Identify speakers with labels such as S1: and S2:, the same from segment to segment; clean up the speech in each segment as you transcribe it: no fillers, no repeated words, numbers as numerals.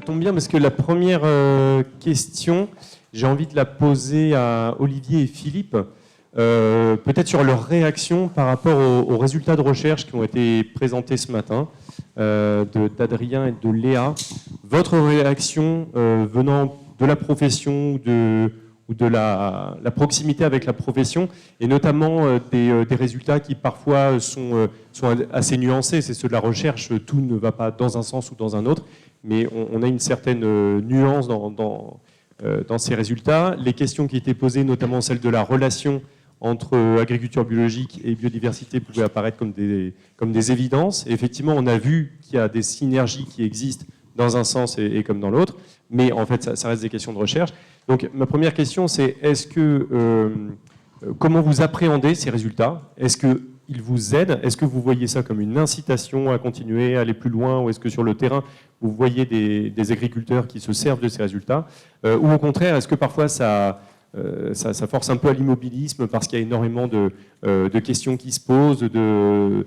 S1: tombe bien parce que la première question, j'ai envie de la poser à Olivier et Philippe, peut-être sur leur réaction par rapport aux résultats de recherche qui ont été présentés ce matin, d'Adrien et de Léa. Votre réaction venant de la profession ou de la proximité avec la profession, et notamment des résultats qui parfois sont assez nuancés. C'est ceux de la recherche, tout ne va pas dans un sens ou dans un autre, mais on a une certaine nuance dans ces résultats. Les questions qui étaient posées, notamment celle de la relation entre agriculture biologique et biodiversité, pouvaient apparaître comme des évidences. Et effectivement, on a vu qu'il y a des synergies qui existent dans un sens et comme dans l'autre, mais en fait, ça reste des questions de recherche. Donc, ma première question, c'est comment vous appréhendez ces résultats? Est-ce qu'ils vous aident? Est-ce que vous voyez ça comme une incitation à continuer, à aller plus loin? Ou est-ce que sur le terrain, vous voyez des agriculteurs qui se servent de ces résultats? Ou au contraire, est-ce que parfois ça force un peu à l'immobilisme parce qu'il y a énormément de questions qui se posent, de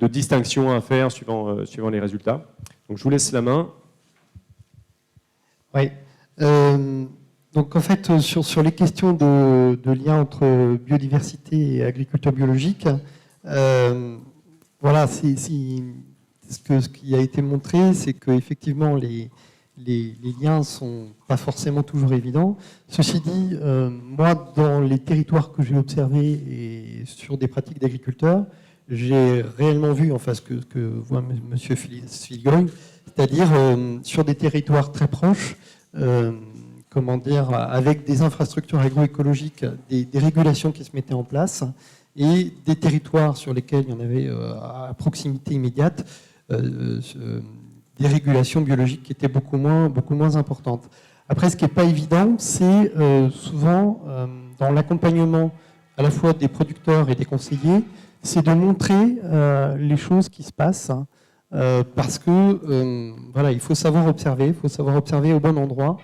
S1: distinctions à faire suivant les résultats? Donc je vous laisse la main.
S2: Oui. Donc en fait, sur les questions de lien entre biodiversité et agriculture biologique, voilà, ce qui a été montré, c'est qu'effectivement les liens ne sont pas forcément toujours évidents. Ceci dit, moi, dans les territoires que j'ai observés et sur des pratiques d'agriculteurs, j'ai réellement vu, enfin ce que voit M. Sviggoy, c'est-à-dire sur des territoires très proches, comment dire, avec des infrastructures agroécologiques, des régulations qui se mettaient en place, et des territoires sur lesquels il y en avait à proximité immédiate, des régulations biologiques qui étaient beaucoup moins importantes. Après, ce qui n'est pas évident, c'est souvent dans l'accompagnement à la fois des producteurs et des conseillers, c'est de montrer les choses qui se passent, parce que voilà, il faut savoir observer au bon endroit.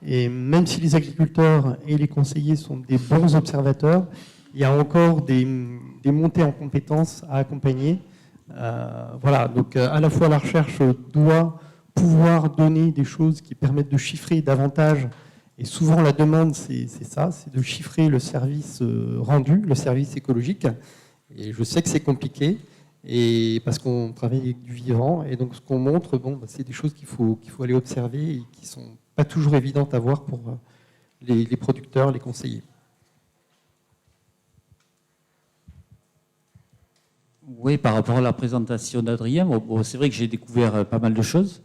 S2: Et même si les agriculteurs et les conseillers sont des bons observateurs, il y a encore des montées en compétences à accompagner. Voilà, donc à la fois la recherche doit pouvoir donner des choses qui permettent de chiffrer davantage, et souvent la demande c'est ça, c'est de chiffrer le service rendu, le service écologique, et je sais que c'est compliqué, et parce qu'on travaille avec du vivant, et donc ce qu'on montre, bon, c'est des choses qu'il faut aller observer et qui sont pas toujours évidentes à voir pour les producteurs, les conseillers.
S3: Oui, par rapport à la présentation d'Adrien, bon, c'est vrai que j'ai découvert pas mal de choses.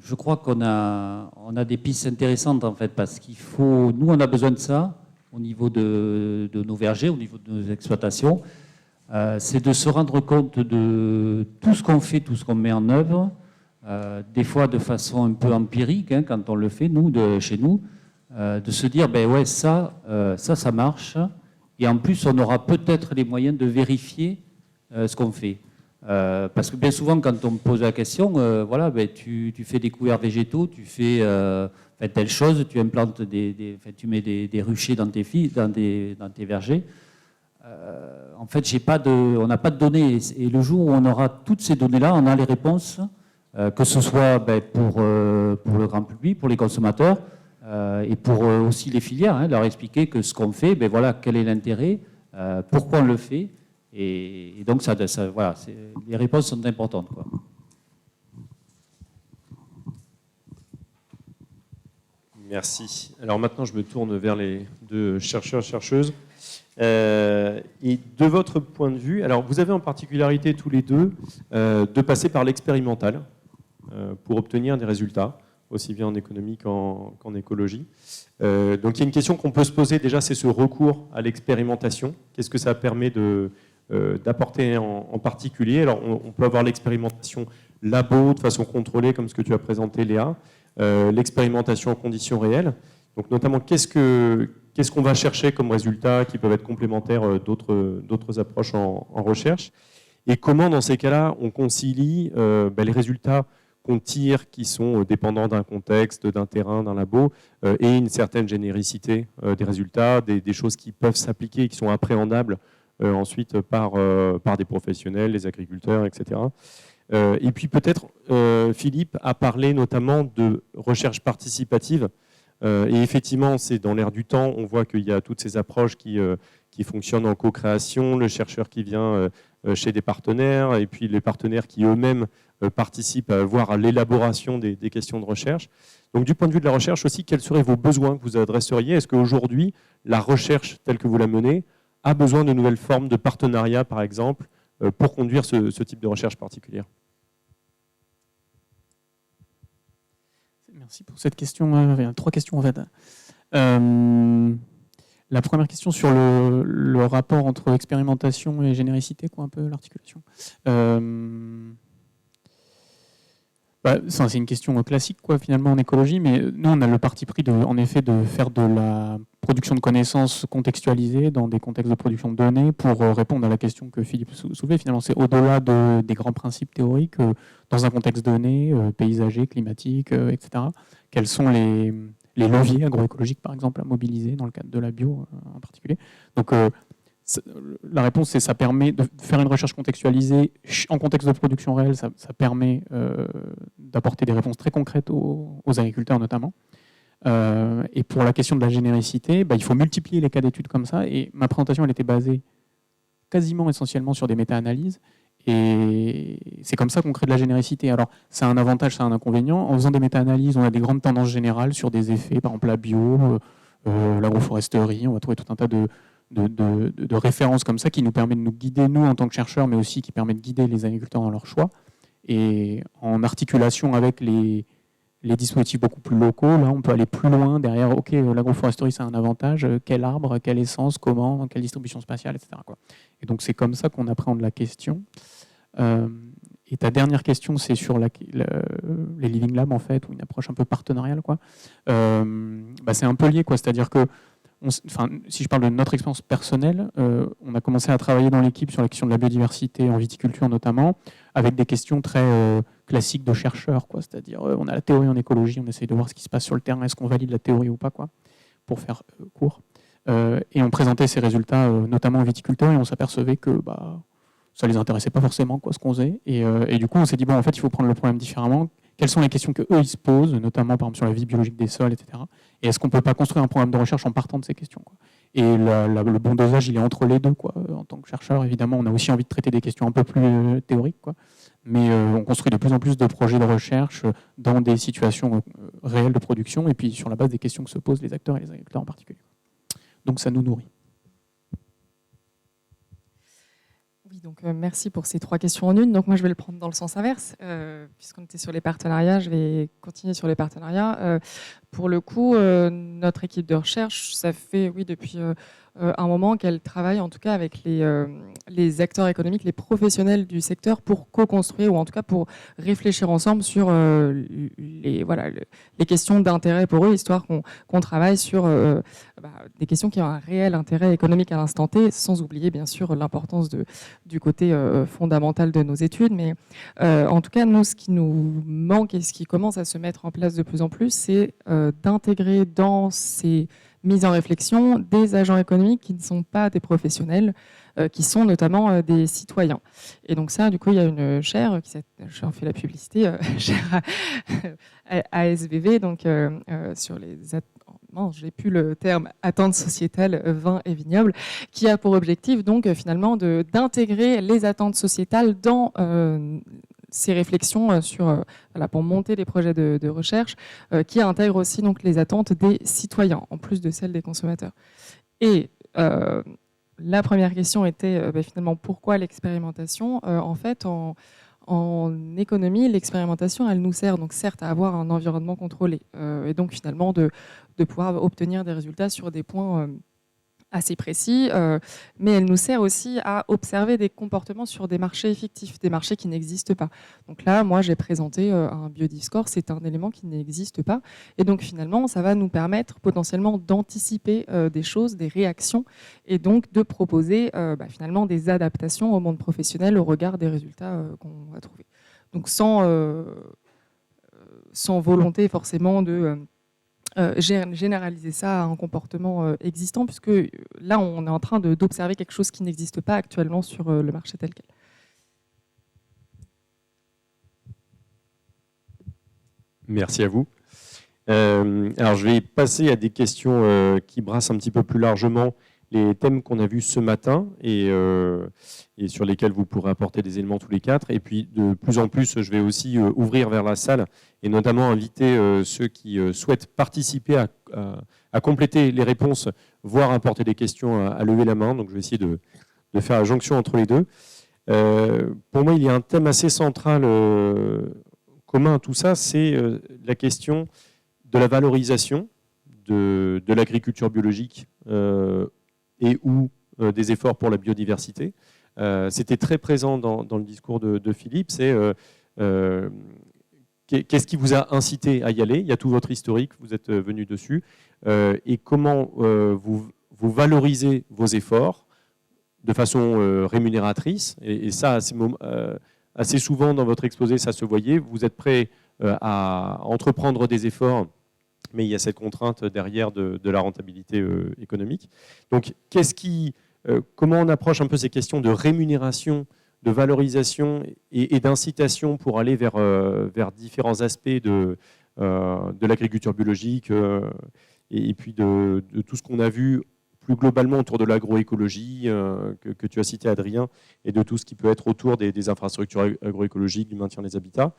S3: Je crois qu'on a des pistes intéressantes en fait, parce nous on a besoin de ça au niveau de nos vergers, au niveau de nos exploitations. C'est de se rendre compte de tout ce qu'on fait, tout ce qu'on met en œuvre, des fois de façon un peu empirique, hein, quand on le fait, chez nous, de se dire, ben ouais, ça marche, et en plus, on aura peut-être les moyens de vérifier ce qu'on fait. Parce que bien souvent, quand on me pose la question, voilà, ben, tu fais des couverts végétaux, tu fais telle chose, tu implantes tu mets des ruchers dans tes vergers. En fait, on n'a pas de données. Et le jour où on aura toutes ces données-là, on a les réponses, que ce soit pour le grand public, pour les consommateurs, et pour aussi les filières, hein, leur expliquer que ce qu'on fait, ben voilà, quel est l'intérêt, pourquoi on le fait. Et donc, voilà, les réponses sont importantes, quoi.
S1: Merci. Alors maintenant, je me tourne vers les deux chercheurs, chercheuses. Et de votre point de vue, alors vous avez en particularité tous les deux de passer par l'expérimental pour obtenir des résultats, aussi bien en économie qu'en écologie. Donc il y a une question qu'on peut se poser déjà, c'est ce recours à l'expérimentation. Qu'est-ce que ça permet d'apporter en particulier? Alors on peut avoir l'expérimentation labo de façon contrôlée, comme ce que tu as présenté, Léa, l'expérimentation en conditions réelles. Donc notamment, qu'est-ce qu'on va chercher comme résultats qui peuvent être complémentaires d'autres approches en recherche, et comment dans ces cas-là on concilie les résultats qu'on tire qui sont dépendants d'un contexte, d'un terrain, d'un labo, et une certaine généricité des résultats, des choses qui peuvent s'appliquer et qui sont appréhendables ensuite par des professionnels, les agriculteurs, etc. Et puis peut-être, Philippe a parlé notamment de recherche participative. Et effectivement, c'est dans l'air du temps. On voit qu'il y a toutes ces approches qui fonctionnent en co-création, le chercheur qui vient chez des partenaires, et puis les partenaires qui eux-mêmes participent voire à l'élaboration des questions de recherche. Donc du point de vue de la recherche aussi, quels seraient vos besoins que vous adresseriez? Est-ce qu'aujourd'hui, la recherche telle que vous la menez a besoin de nouvelles formes de partenariat, par exemple, pour conduire ce type de recherche particulière?
S4: Merci pour cette question. Il y a 3 questions en fait. La première question sur le rapport entre expérimentation et généricité, quoi, un peu l'articulation. C'est une question classique, quoi, finalement, en écologie, mais nous, on a le parti pris, en effet, de faire de la production de connaissances contextualisées dans des contextes de production de données pour répondre à la question que Philippe soulevait. Finalement, c'est au-delà des grands principes théoriques, dans un contexte donné, paysager, climatique, etc. Quels sont les leviers agroécologiques, par exemple, à mobiliser dans le cadre de la bio en particulier. Donc, la réponse, c'est que ça permet de faire une recherche contextualisée en contexte de production réelle. Ça permet d'apporter des réponses très concrètes aux agriculteurs notamment. Et pour la question de la généricité, il faut multiplier les cas d'études comme ça. Et ma présentation, elle était basée quasiment essentiellement sur des méta-analyses. Et c'est comme ça qu'on crée de la généricité. Alors, ça a un avantage, ça a un inconvénient. En faisant des méta-analyses, on a des grandes tendances générales sur des effets, par exemple la bio, l'agroforesterie. On va trouver tout un tas de références comme ça qui nous permet de nous guider, nous, en tant que chercheurs, mais aussi qui permet de guider les agriculteurs dans leur choix. Et en articulation avec les dispositifs beaucoup plus locaux, là, on peut aller plus loin derrière. OK, l'agroforesterie, c'est un avantage. Quel arbre, quelle essence, comment, quelle distribution spatiale, etc., quoi. Et donc, c'est comme ça qu'on appréhende la question. Et ta dernière question, c'est sur les Living Labs, en fait, ou une approche un peu partenariale, quoi. C'est un peu lié, quoi. C'est-à-dire que si je parle de notre expérience personnelle, on a commencé à travailler dans l'équipe sur la question de la biodiversité en viticulture notamment, avec des questions très classiques de chercheurs, quoi. C'est-à-dire, on a la théorie en écologie, on essaye de voir ce qui se passe sur le terrain, est-ce qu'on valide la théorie ou pas, quoi, pour faire court. Et on présentait ces résultats notamment aux viticulteurs et on s'apercevait que ça les intéressait pas forcément, quoi, ce qu'on faisait. Et du coup, on s'est dit, en fait, il faut prendre le problème différemment. Quelles sont les questions qu'eux, ils se posent, notamment par exemple sur la vie biologique des sols, etc. Et est-ce qu'on ne peut pas construire un programme de recherche en partant de ces questions, quoi. Et le bon dosage, il est entre les deux, quoi. En tant que chercheur, évidemment, on a aussi envie de traiter des questions un peu plus théoriques, quoi. Mais on construit de plus en plus de projets de recherche dans des situations réelles de production et puis sur la base des questions que se posent les acteurs et les agriculteurs en particulier. Donc ça nous nourrit.
S5: Oui, donc merci pour ces 3 questions en une. Donc moi, je vais le prendre dans le sens inverse. Puisqu'on était sur les partenariats, je vais continuer sur les partenariats. Pour le coup, notre équipe de recherche, ça fait depuis un moment qu'elle travaille en tout cas avec les acteurs économiques, les professionnels du secteur pour co-construire ou en tout cas pour réfléchir ensemble sur les questions d'intérêt pour eux, histoire qu'on travaille sur des questions qui ont un réel intérêt économique à l'instant T, sans oublier bien sûr l'importance du côté fondamental de nos études. Mais en tout cas, nous, ce qui nous manque et ce qui commence à se mettre en place de plus en plus, c'est d'intégrer dans ces mises en réflexion des agents économiques qui ne sont pas des professionnels, qui sont notamment des citoyens. Et donc ça, du coup, il y a une chaire, j'en fais la publicité, chaire ASVV, donc sur les... Non, j'ai plus le terme attentes sociétales, vin et vignoble, qui a pour objectif donc finalement d'intégrer les attentes sociétales dans ces réflexions pour monter les projets de recherche, qui intègrent aussi donc les attentes des citoyens en plus de celles des consommateurs. Et la première question était finalement pourquoi l'expérimentation. En fait, en économie, l'expérimentation, elle nous sert donc certes à avoir un environnement contrôlé et donc finalement de pouvoir obtenir des résultats sur des points assez précis, mais elle nous sert aussi à observer des comportements sur des marchés fictifs, des marchés qui n'existent pas. Donc là, moi, j'ai présenté un biodiscours, c'est un élément qui n'existe pas, et donc finalement, ça va nous permettre potentiellement d'anticiper des choses, des réactions, et donc de proposer finalement des adaptations au monde professionnel au regard des résultats qu'on va trouver. Donc sans volonté forcément de généraliser ça à un comportement existant, puisque là, on est en train d'observer quelque chose qui n'existe pas actuellement sur le marché tel quel.
S1: Merci à vous. Alors, je vais passer à des questions qui brassent un petit peu plus largement les thèmes qu'on a vus ce matin et sur lesquels vous pourrez apporter des éléments tous les quatre. Et puis, de plus en plus, je vais aussi ouvrir vers la salle et notamment inviter ceux qui souhaitent participer à compléter les réponses, voire apporter des questions à lever la main. Donc, je vais essayer de faire la jonction entre les deux. Pour moi, il y a un thème assez central commun à tout ça, c'est la question de la valorisation de l'agriculture biologique et ou des efforts pour la biodiversité. C'était très présent dans le discours de Philippe, c'est qu'est-ce qui vous a incité à y aller? Il y a tout votre historique, vous êtes venu dessus, et comment vous valorisez vos efforts de façon rémunératrice, et ça, assez souvent dans votre exposé, ça se voyait, vous êtes prêt à entreprendre des efforts, mais il y a cette contrainte derrière de la rentabilité économique. Donc, comment on approche un peu ces questions de rémunération, de valorisation et d'incitation pour aller vers différents aspects de l'agriculture biologique et puis de tout ce qu'on a vu plus globalement autour de l'agroécologie que tu as cité, Adrien, et de tout ce qui peut être autour des infrastructures agroécologiques, du maintien des habitats.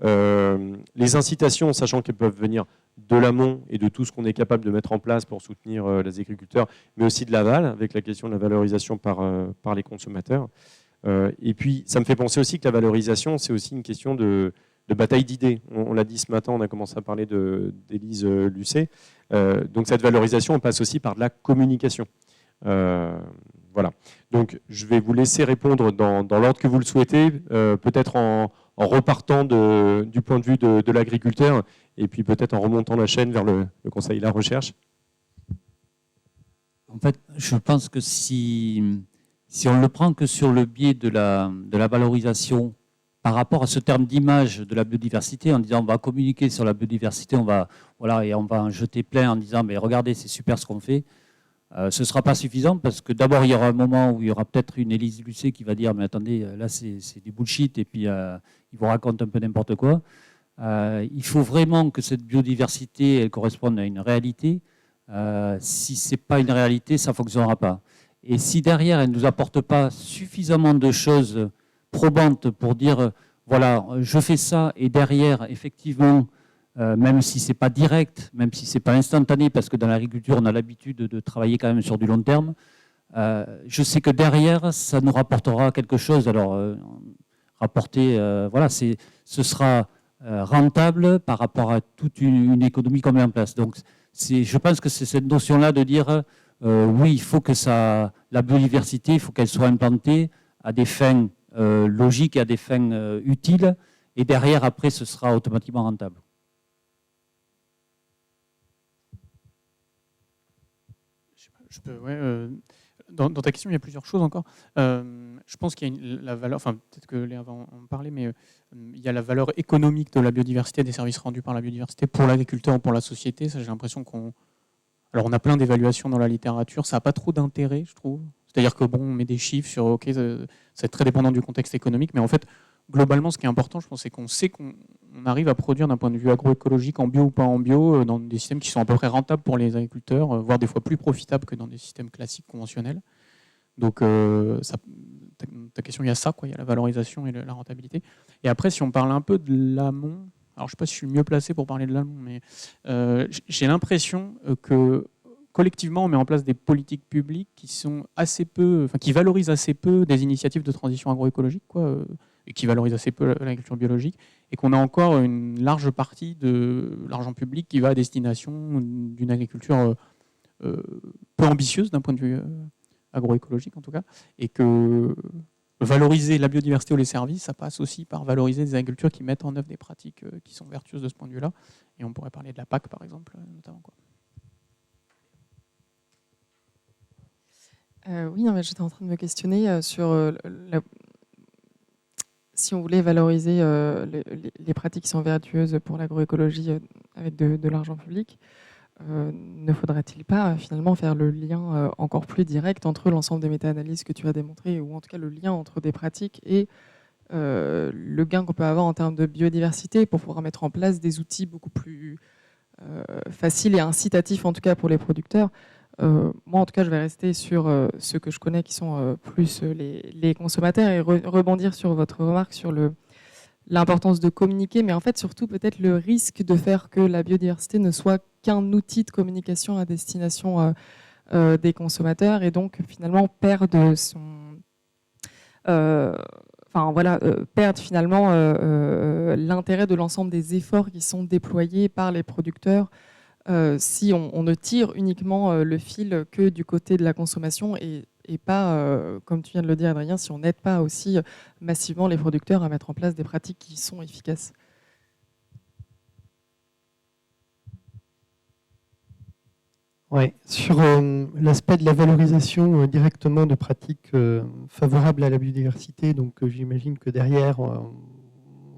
S1: Les incitations, sachant qu'elles peuvent venir de l'amont et de tout ce qu'on est capable de mettre en place pour soutenir les agriculteurs, mais aussi de l'aval, avec la question de la valorisation par les consommateurs. Et puis, ça me fait penser aussi que la valorisation, c'est aussi une question de bataille d'idées. On l'a dit ce matin, on a commencé à parler d'Élise Lucet. Donc cette valorisation, on passe aussi par de la communication. Voilà. Donc je vais vous laisser répondre dans l'ordre que vous le souhaitez, peut-être en repartant du point de vue de l'agriculteur, et puis peut-être en remontant la chaîne vers le conseil et la recherche.
S3: En fait, je pense que si on ne le prend que sur le biais de la valorisation par rapport à ce terme d'image de la biodiversité, en disant on va communiquer sur la biodiversité, on va en jeter plein en disant mais regardez, c'est super ce qu'on fait, ce ne sera pas suffisant parce que d'abord il y aura un moment où il y aura peut-être une Élise Lucet qui va dire mais attendez, là c'est du bullshit et puis ils vous racontent un peu n'importe quoi. Il faut vraiment que cette biodiversité elle corresponde à une réalité. Si ce n'est pas une réalité, ça ne fonctionnera pas. Et si derrière elle ne nous apporte pas suffisamment de choses probante pour dire voilà, je fais ça et derrière, effectivement, même si ce n'est pas direct, même si ce n'est pas instantané, parce que dans l'agriculture, on a l'habitude de travailler quand même sur du long terme, je sais que derrière, ça nous rapportera quelque chose. Alors, rapporter, voilà, ce sera rentable par rapport à toute une économie qu'on met en place. Donc, je pense que c'est cette notion-là de dire oui, il faut que la biodiversité, il faut qu'elle soit implantée à des fins logique et à des fins utiles, et derrière, après, ce sera automatiquement rentable.
S4: Dans ta question, il y a plusieurs choses encore. Je pense qu'il y a la valeur, enfin peut-être que Léa va en parler, mais il y a la valeur économique de la biodiversité, des services rendus par la biodiversité pour l'agriculteur ou pour la société. Ça, j'ai l'impression alors on a plein d'évaluations dans la littérature, ça n'a pas trop d'intérêt, je trouve. C'est-à-dire que bon, on met des chiffres sur, ok, c'est très dépendant du contexte économique, mais en fait, globalement, ce qui est important, je pense, c'est qu'on sait qu'on arrive à produire d'un point de vue agroécologique, en bio ou pas en bio, dans des systèmes qui sont à peu près rentables pour les agriculteurs, voire des fois plus profitables que dans des systèmes classiques conventionnels. Donc, ta question, il y a ça, quoi, il y a la valorisation et la rentabilité. Et après, si on parle un peu de l'amont, alors je ne sais pas si je suis mieux placé pour parler de l'amont, mais j'ai l'impression que collectivement, on met en place des politiques publiques qui valorisent assez peu des initiatives de transition agroécologique, et qui valorisent assez peu l'agriculture biologique, et qu'on a encore une large partie de l'argent public qui va à destination d'une agriculture peu ambitieuse d'un point de vue agroécologique en tout cas, et que valoriser la biodiversité ou les services, ça passe aussi par valoriser des agricultures qui mettent en œuvre des pratiques qui sont vertueuses de ce point de vue-là, et on pourrait parler de la PAC par exemple, notamment.
S5: Oui, non, mais j'étais en train de me questionner sur si on voulait valoriser les pratiques qui sont vertueuses pour l'agroécologie avec de l'argent public, ne faudrait-il pas finalement faire le lien encore plus direct entre l'ensemble des méta-analyses que tu as démontrées, ou en tout cas le lien entre des pratiques et le gain qu'on peut avoir en termes de biodiversité pour pouvoir mettre en place des outils beaucoup plus faciles et incitatifs, en tout cas pour les producteurs. Moi, en tout cas, je vais rester sur ceux que je connais qui sont plus les consommateurs et rebondir sur votre remarque sur l'importance de communiquer, mais en fait, surtout peut-être le risque de faire que la biodiversité ne soit qu'un outil de communication à destination des consommateurs et donc finalement perdre perdre finalement l'intérêt de l'ensemble des efforts qui sont déployés par les producteurs si on ne tire uniquement le fil que du côté de la consommation et pas, comme tu viens de le dire Adrien, si on n'aide pas aussi massivement les producteurs à mettre en place des pratiques qui sont efficaces.
S2: Ouais, sur l'aspect de la valorisation directement de pratiques favorables à la biodiversité, donc j'imagine que derrière, on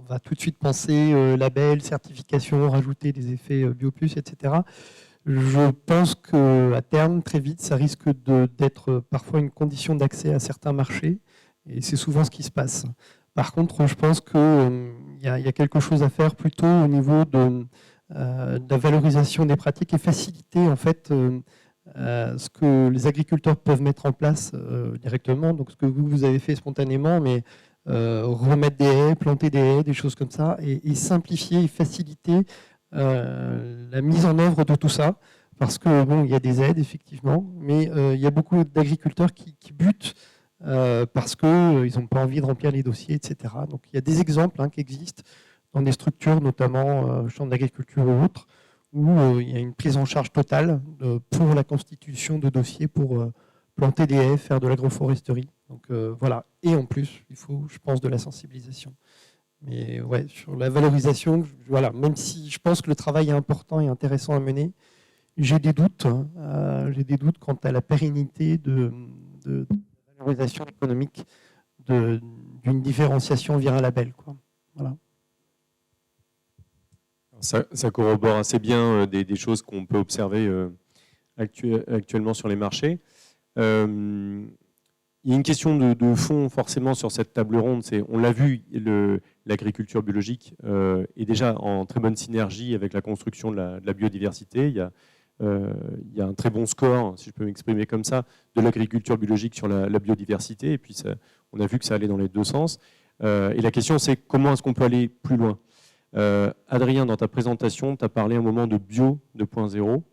S2: va tout de suite penser label, certification, rajouter des effets BioPlus, etc. Je pense qu'à terme, très vite, ça risque d'être parfois une condition d'accès à certains marchés, et c'est souvent ce qui se passe. Par contre, je pense qu'il y a quelque chose à faire plutôt au niveau de la valorisation des pratiques et faciliter en fait ce que les agriculteurs peuvent mettre en place directement. Donc ce que vous avez fait spontanément, mais remettre des haies, planter des haies, des choses comme ça, et simplifier et faciliter la mise en œuvre de tout ça. Parce que bon, il y a des aides effectivement, mais il y a beaucoup d'agriculteurs qui butent parce qu'ils n'ont pas envie de remplir les dossiers, etc. Donc il y a des exemples qui existent dans des structures, notamment chambre d'agriculture ou autres, où il y a une prise en charge totale pour la constitution de dossiers pour planter des haies, faire de l'agroforesterie. Donc voilà. Et en plus, il faut, je pense, de la sensibilisation. Mais ouais, sur la valorisation, voilà, même si je pense que le travail est important et intéressant à mener, j'ai des doutes. J'ai des doutes quant à la pérennité de la valorisation économique d'une différenciation via un label, quoi. Voilà.
S1: Ça corrobore assez bien des choses qu'on peut observer actuellement sur les marchés. Il y a une question de fond forcément sur cette table ronde. On l'a vu, l'agriculture biologique est déjà en très bonne synergie avec la construction de la biodiversité. Il y a un très bon score, si je peux m'exprimer comme ça, de l'agriculture biologique sur la biodiversité. Et puis on a vu que ça allait dans les deux sens. Et la question, c'est comment est-ce qu'on peut aller plus loin ? Adrien, dans ta présentation, tu as parlé un moment de bio 2.0.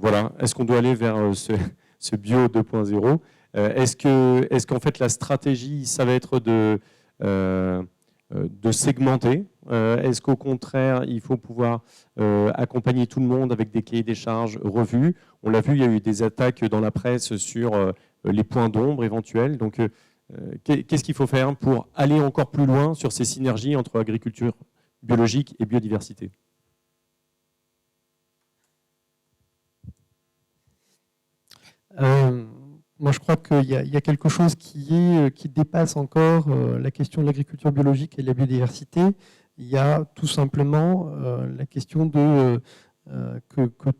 S1: Voilà. Est-ce qu'on doit aller vers ce bio 2.0 ? Est-ce qu'en fait la stratégie, ça va être de segmenter ? Est-ce qu'au contraire, il faut pouvoir accompagner tout le monde avec des cahiers des charges revus ? On l'a vu, il y a eu des attaques dans la presse sur les points d'ombre éventuels. Donc, qu'est-ce qu'il faut faire pour aller encore plus loin sur ces synergies entre agriculture biologique et biodiversité ?
S2: Moi, je crois qu'il y a quelque chose qui dépasse encore la question de l'agriculture biologique et de la biodiversité. Il y a tout simplement la question que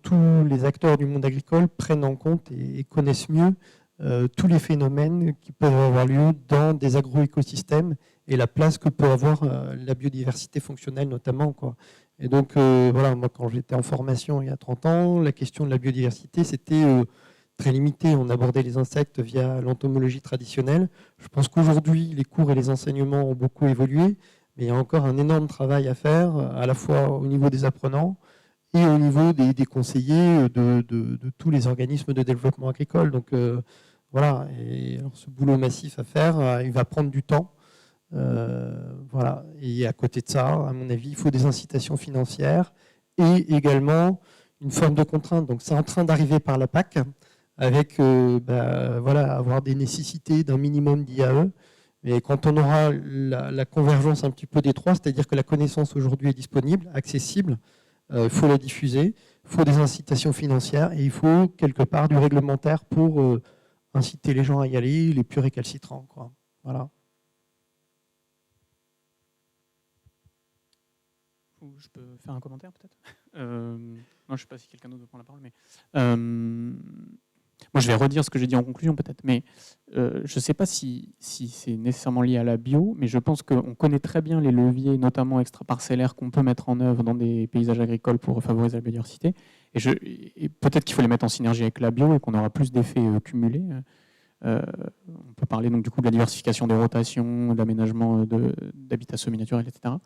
S2: tous les acteurs du monde agricole prennent en compte et connaissent mieux tous les phénomènes qui peuvent avoir lieu dans des agroécosystèmes et la place que peut avoir la biodiversité fonctionnelle notamment, quoi. Et donc, voilà, moi, quand j'étais en formation il y a 30 ans, la question de la biodiversité, c'était très limité. On abordait les insectes via l'entomologie traditionnelle. Je pense qu'aujourd'hui, les cours et les enseignements ont beaucoup évolué, mais il y a encore un énorme travail à faire, à la fois au niveau des apprenants et au niveau des conseillers de tous les organismes de développement agricole. Donc voilà, et alors, ce boulot massif à faire, il va prendre du temps. Voilà. Et à côté de ça, à mon avis, il faut des incitations financières et également une forme de contrainte. Donc c'est en train d'arriver par la PAC, avec voilà, avoir des nécessités d'un minimum d'IAE. Mais quand on aura la convergence un petit peu des trois, c'est-à-dire que la connaissance aujourd'hui est disponible, accessible, il faut la diffuser, il faut des incitations financières et il faut quelque part du réglementaire pour inciter les gens à y aller, les plus récalcitrants, quoi. Voilà.
S4: Je peux faire un commentaire peut-être non, je ne sais pas si quelqu'un d'autre veut prendre la parole, mais Moi, je vais redire ce que j'ai dit en conclusion peut-être, mais je ne sais pas si c'est nécessairement lié à la bio, mais je pense qu'on connaît très bien les leviers, notamment extra-parcellaires, qu'on peut mettre en œuvre dans des paysages agricoles pour favoriser la biodiversité. Et peut-être qu'il faut les mettre en synergie avec la bio et qu'on aura plus d'effets cumulés. On peut parler donc du coup de la diversification des rotations, d'aménagement d'habitats semi-naturels, etc.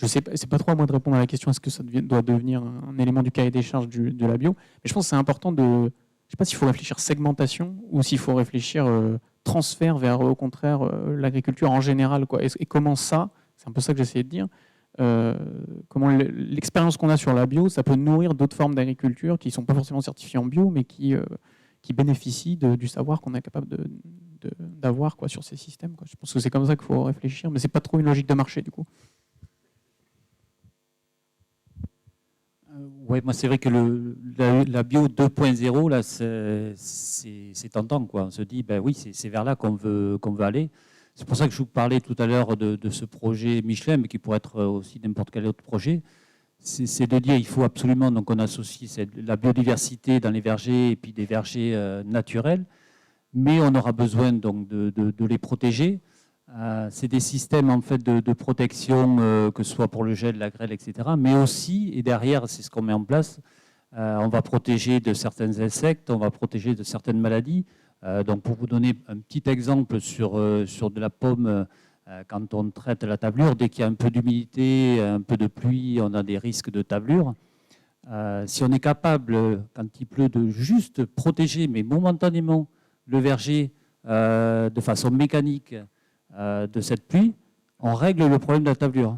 S4: Je sais pas, c'est pas trop à moi de répondre à la question est-ce que ça doit devenir un élément du cahier des charges de la bio, mais je pense que c'est important de, je sais pas s'il faut réfléchir segmentation ou s'il faut réfléchir transfert vers au contraire l'agriculture en général, quoi. Et comment ça, c'est un peu ça que j'essayais de dire, comment l'expérience qu'on a sur la bio, ça peut nourrir d'autres formes d'agriculture qui sont pas forcément certifiées en bio, mais qui bénéficient du savoir qu'on est capable d'avoir quoi sur ces systèmes, quoi. Je pense que c'est comme ça qu'il faut réfléchir, mais c'est pas trop une logique de marché du coup.
S3: Ouais, moi c'est vrai que la bio 2.0 là, c'est tentant, quoi. On se dit ben oui, c'est vers là qu'on veut aller. C'est pour ça que je vous parlais tout à l'heure de ce projet Michelin, mais qui pourrait être aussi n'importe quel autre projet. C'est de dire il faut absolument donc on associe la biodiversité dans les vergers et puis des vergers naturels, mais on aura besoin donc de les protéger. C'est des systèmes en fait de protection, que ce soit pour le gel, la grêle, etc. Mais aussi, et derrière, c'est ce qu'on met en place, on va protéger de certains insectes, on va protéger de certaines maladies. Donc pour vous donner un petit exemple sur de la pomme, quand on traite la tablure, dès qu'il y a un peu d'humidité, un peu de pluie, on a des risques de tablure. Si on est capable, quand il pleut, de juste protéger, mais momentanément, le verger de façon mécanique, de cette pluie, on règle le problème de la tablure.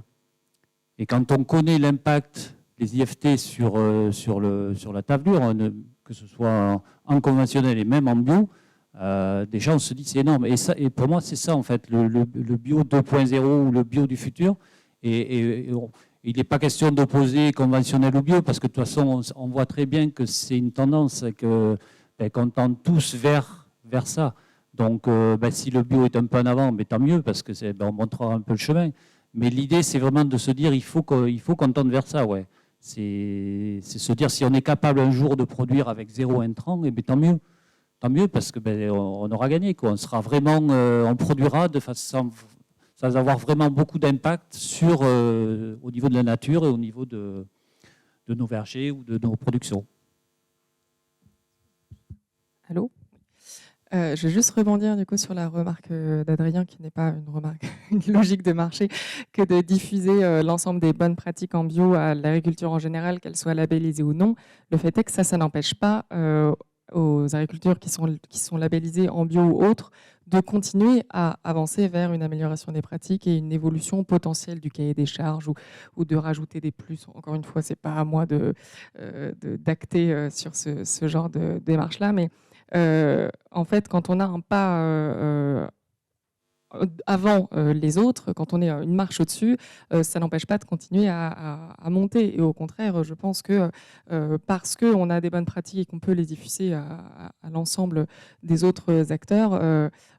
S3: Et quand on connaît l'impact des IFT sur la tablure, que ce soit en conventionnel et même en bio, déjà on se dit c'est énorme. Et pour moi c'est ça en fait, le bio 2.0 ou le bio du futur. Et il n'est pas question d'opposer conventionnel ou bio, parce que de toute façon on voit très bien que c'est une tendance qu'on tend tous vers ça. Donc, si le bio est un peu en avant, tant mieux, parce que on montrera un peu le chemin. Mais l'idée, c'est vraiment de se dire, il faut qu'on tende vers ça. Ouais. C'est se dire, si on est capable un jour de produire avec 0 intrant, tant mieux. Tant mieux, parce que on aura gagné, quoi. On sera vraiment, on produira de façon, sans avoir vraiment beaucoup d'impact au niveau de la nature et au niveau de nos vergers ou de nos productions.
S5: Allô ? Je vais juste rebondir du coup sur la remarque d'Adrien, qui n'est pas une remarque, une logique de marché, que de diffuser l'ensemble des bonnes pratiques en bio à l'agriculture en général, qu'elles soient labellisées ou non. Le fait est que ça n'empêche pas aux agriculteurs qui sont labellisés en bio ou autres de continuer à avancer vers une amélioration des pratiques et une évolution potentielle du cahier des charges ou de rajouter des plus. Encore une fois, c'est pas à moi d'acter sur ce genre de démarche-là, mais en fait, quand on a un pas avant les autres, quand on est une marche au-dessus, ça n'empêche pas de continuer à monter. Et au contraire, je pense que parce qu'on a des bonnes pratiques et qu'on peut les diffuser à l'ensemble des autres acteurs,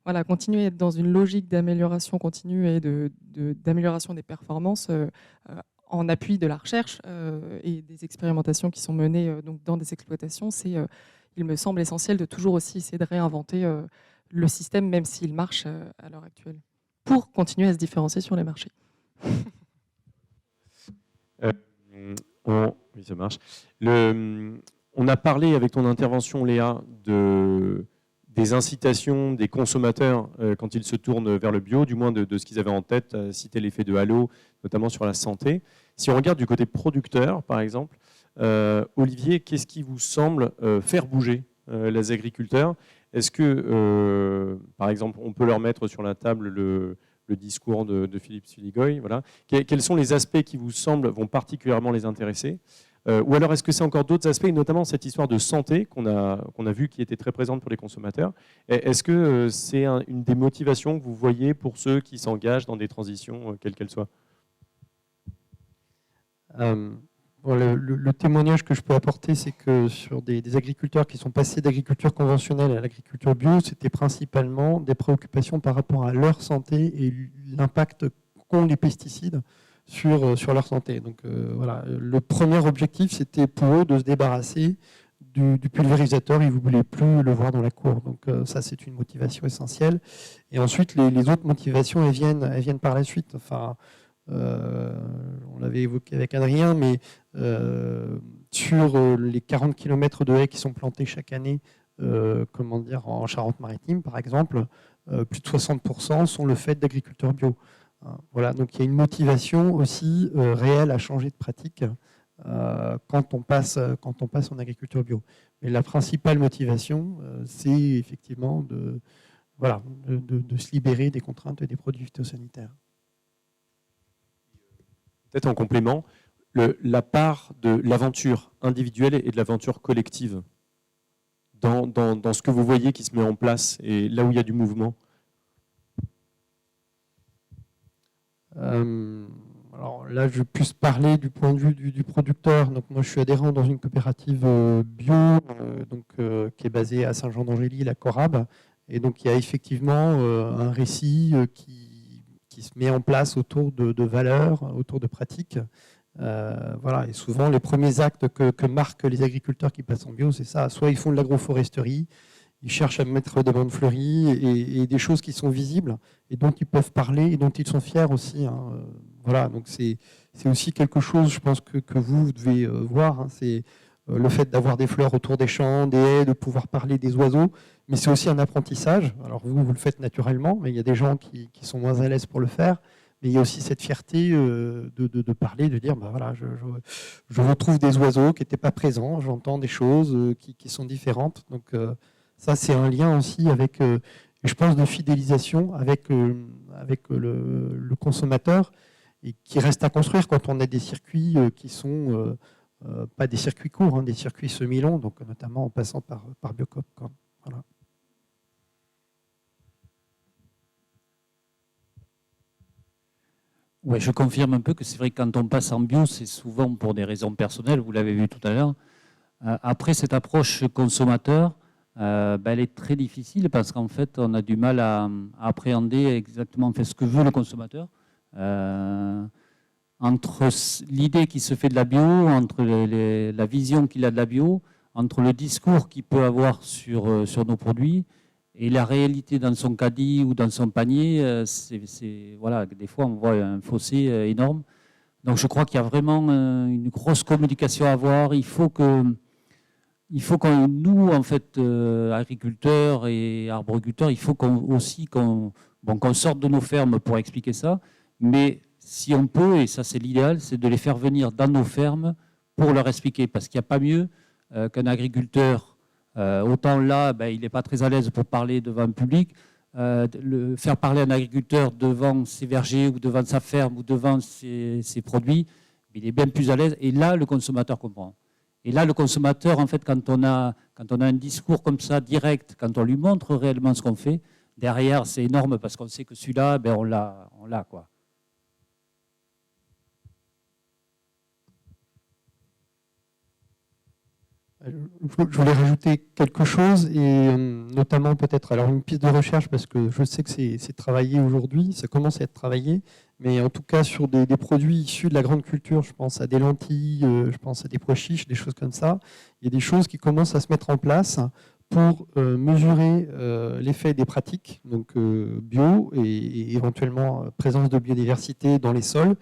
S5: voilà, continuer à être dans une logique d'amélioration continue et d'amélioration des performances en appui de la recherche et des expérimentations qui sont menées donc dans des exploitations, il me semble essentiel de toujours aussi essayer de réinventer le système, même s'il marche à l'heure actuelle, pour continuer à se différencier sur les marchés.
S1: Oui, ça marche. On a parlé avec ton intervention, Léa, des incitations des consommateurs quand ils se tournent vers le bio, du moins de ce qu'ils avaient en tête, citer l'effet de halo, notamment sur la santé. Si on regarde du côté producteur, par exemple, Olivier, qu'est-ce qui vous semble faire bouger les agriculteurs ? Est-ce que, par exemple, on peut leur mettre sur la table le discours de Philippe Siligoy, voilà. Quels sont les aspects qui vous semblent vont particulièrement les intéresser ? Ou alors est-ce que c'est encore d'autres aspects, notamment cette histoire de santé qu'on a vu qui était très présente pour les consommateurs ? Est-ce que c'est une des motivations que vous voyez pour ceux qui s'engagent dans des transitions, quelles qu'elles soient ?
S2: Bon, le témoignage que je peux apporter, c'est que sur des agriculteurs qui sont passés d'agriculture conventionnelle à l'agriculture bio, c'était principalement des préoccupations par rapport à leur santé et l'impact qu'ont les pesticides sur leur santé. Donc voilà, le premier objectif, c'était pour eux de se débarrasser du pulvérisateur, ils ne voulaient plus le voir dans la cour. Donc ça, c'est une motivation essentielle. Et ensuite, les autres motivations, elles viennent par la suite. Enfin, on l'avait évoqué avec Adrien, mais sur les 40 km de haies qui sont plantés chaque année, en Charente-Maritime, par exemple, plus de 60% sont le fait d'agriculteurs bio. Voilà, donc il y a une motivation aussi réelle à changer de pratique quand on passe en agriculture bio. Mais la principale motivation, c'est effectivement de se libérer des contraintes des produits phytosanitaires.
S1: Peut-être en complément, la part de l'aventure individuelle et de l'aventure collective dans ce que vous voyez qui se met en place et là où il y a du mouvement.
S2: Alors là, je vais plus parler du point de vue du producteur. Donc moi, je suis adhérent dans une coopérative bio, qui est basée à Saint-Jean-d'Angély, la Corab. Et donc il y a effectivement un récit qui se met en place autour de valeurs, autour de pratiques. Voilà. Et souvent, les premiers actes que marquent les agriculteurs qui passent en bio, c'est ça. Soit ils font de l'agroforesterie, ils cherchent à mettre des bandes fleuries et des choses qui sont visibles et dont ils peuvent parler et dont ils sont fiers aussi. Voilà, donc c'est aussi quelque chose, je pense, que vous devez voir. C'est le fait d'avoir des fleurs autour des champs, des haies, de pouvoir parler des oiseaux. Mais c'est aussi un apprentissage. Alors vous le faites naturellement, mais il y a des gens qui sont moins à l'aise pour le faire. Mais il y a aussi cette fierté de parler, de dire, voilà, je retrouve des oiseaux qui n'étaient pas présents, j'entends des choses qui sont différentes. Donc ça, c'est un lien aussi avec, je pense, de fidélisation avec le consommateur et qui reste à construire quand on a des circuits qui sont pas des circuits courts, des circuits semi-longs, donc notamment en passant par Biocoop. Voilà.
S3: Ouais, je confirme un peu que c'est vrai que quand on passe en bio, c'est souvent pour des raisons personnelles, vous l'avez vu tout à l'heure. Après, cette approche consommateur, elle est très difficile parce qu'en fait, on a du mal à appréhender exactement ce que veut le consommateur. Entre l'idée qui se fait de la bio, entre la vision qu'il a de la bio, entre le discours qu'il peut avoir sur nos produits et la réalité dans son caddie ou dans son panier, voilà, des fois on voit un fossé énorme. Donc je crois qu'il y a vraiment une grosse communication à avoir. Il faut que nous, en fait, agriculteurs et arboriculteurs, il faut qu'on sorte de nos fermes pour expliquer ça. Mais si on peut, et ça c'est l'idéal, c'est de les faire venir dans nos fermes pour leur expliquer. Parce qu'il n'y a pas mieux qu'un agriculteur, autant là, il n'est pas très à l'aise pour parler devant un public. Faire parler un agriculteur devant ses vergers ou devant sa ferme ou devant ses produits, il est bien plus à l'aise. Et là, le consommateur comprend. Et là, le consommateur, en fait, quand on a un discours comme ça, direct, quand on lui montre réellement ce qu'on fait, derrière, c'est énorme parce qu'on sait que celui-là, on l'a, quoi.
S2: Je voulais rajouter quelque chose, et notamment peut-être une piste de recherche, parce que je sais que c'est travaillé aujourd'hui, ça commence à être travaillé, mais en tout cas sur des produits issus de la grande culture, je pense à des lentilles, je pense à des pois chiches, des choses comme ça. Il y a des choses qui commencent à se mettre en place pour mesurer l'effet des pratiques, donc bio et éventuellement présence de biodiversité dans les sols,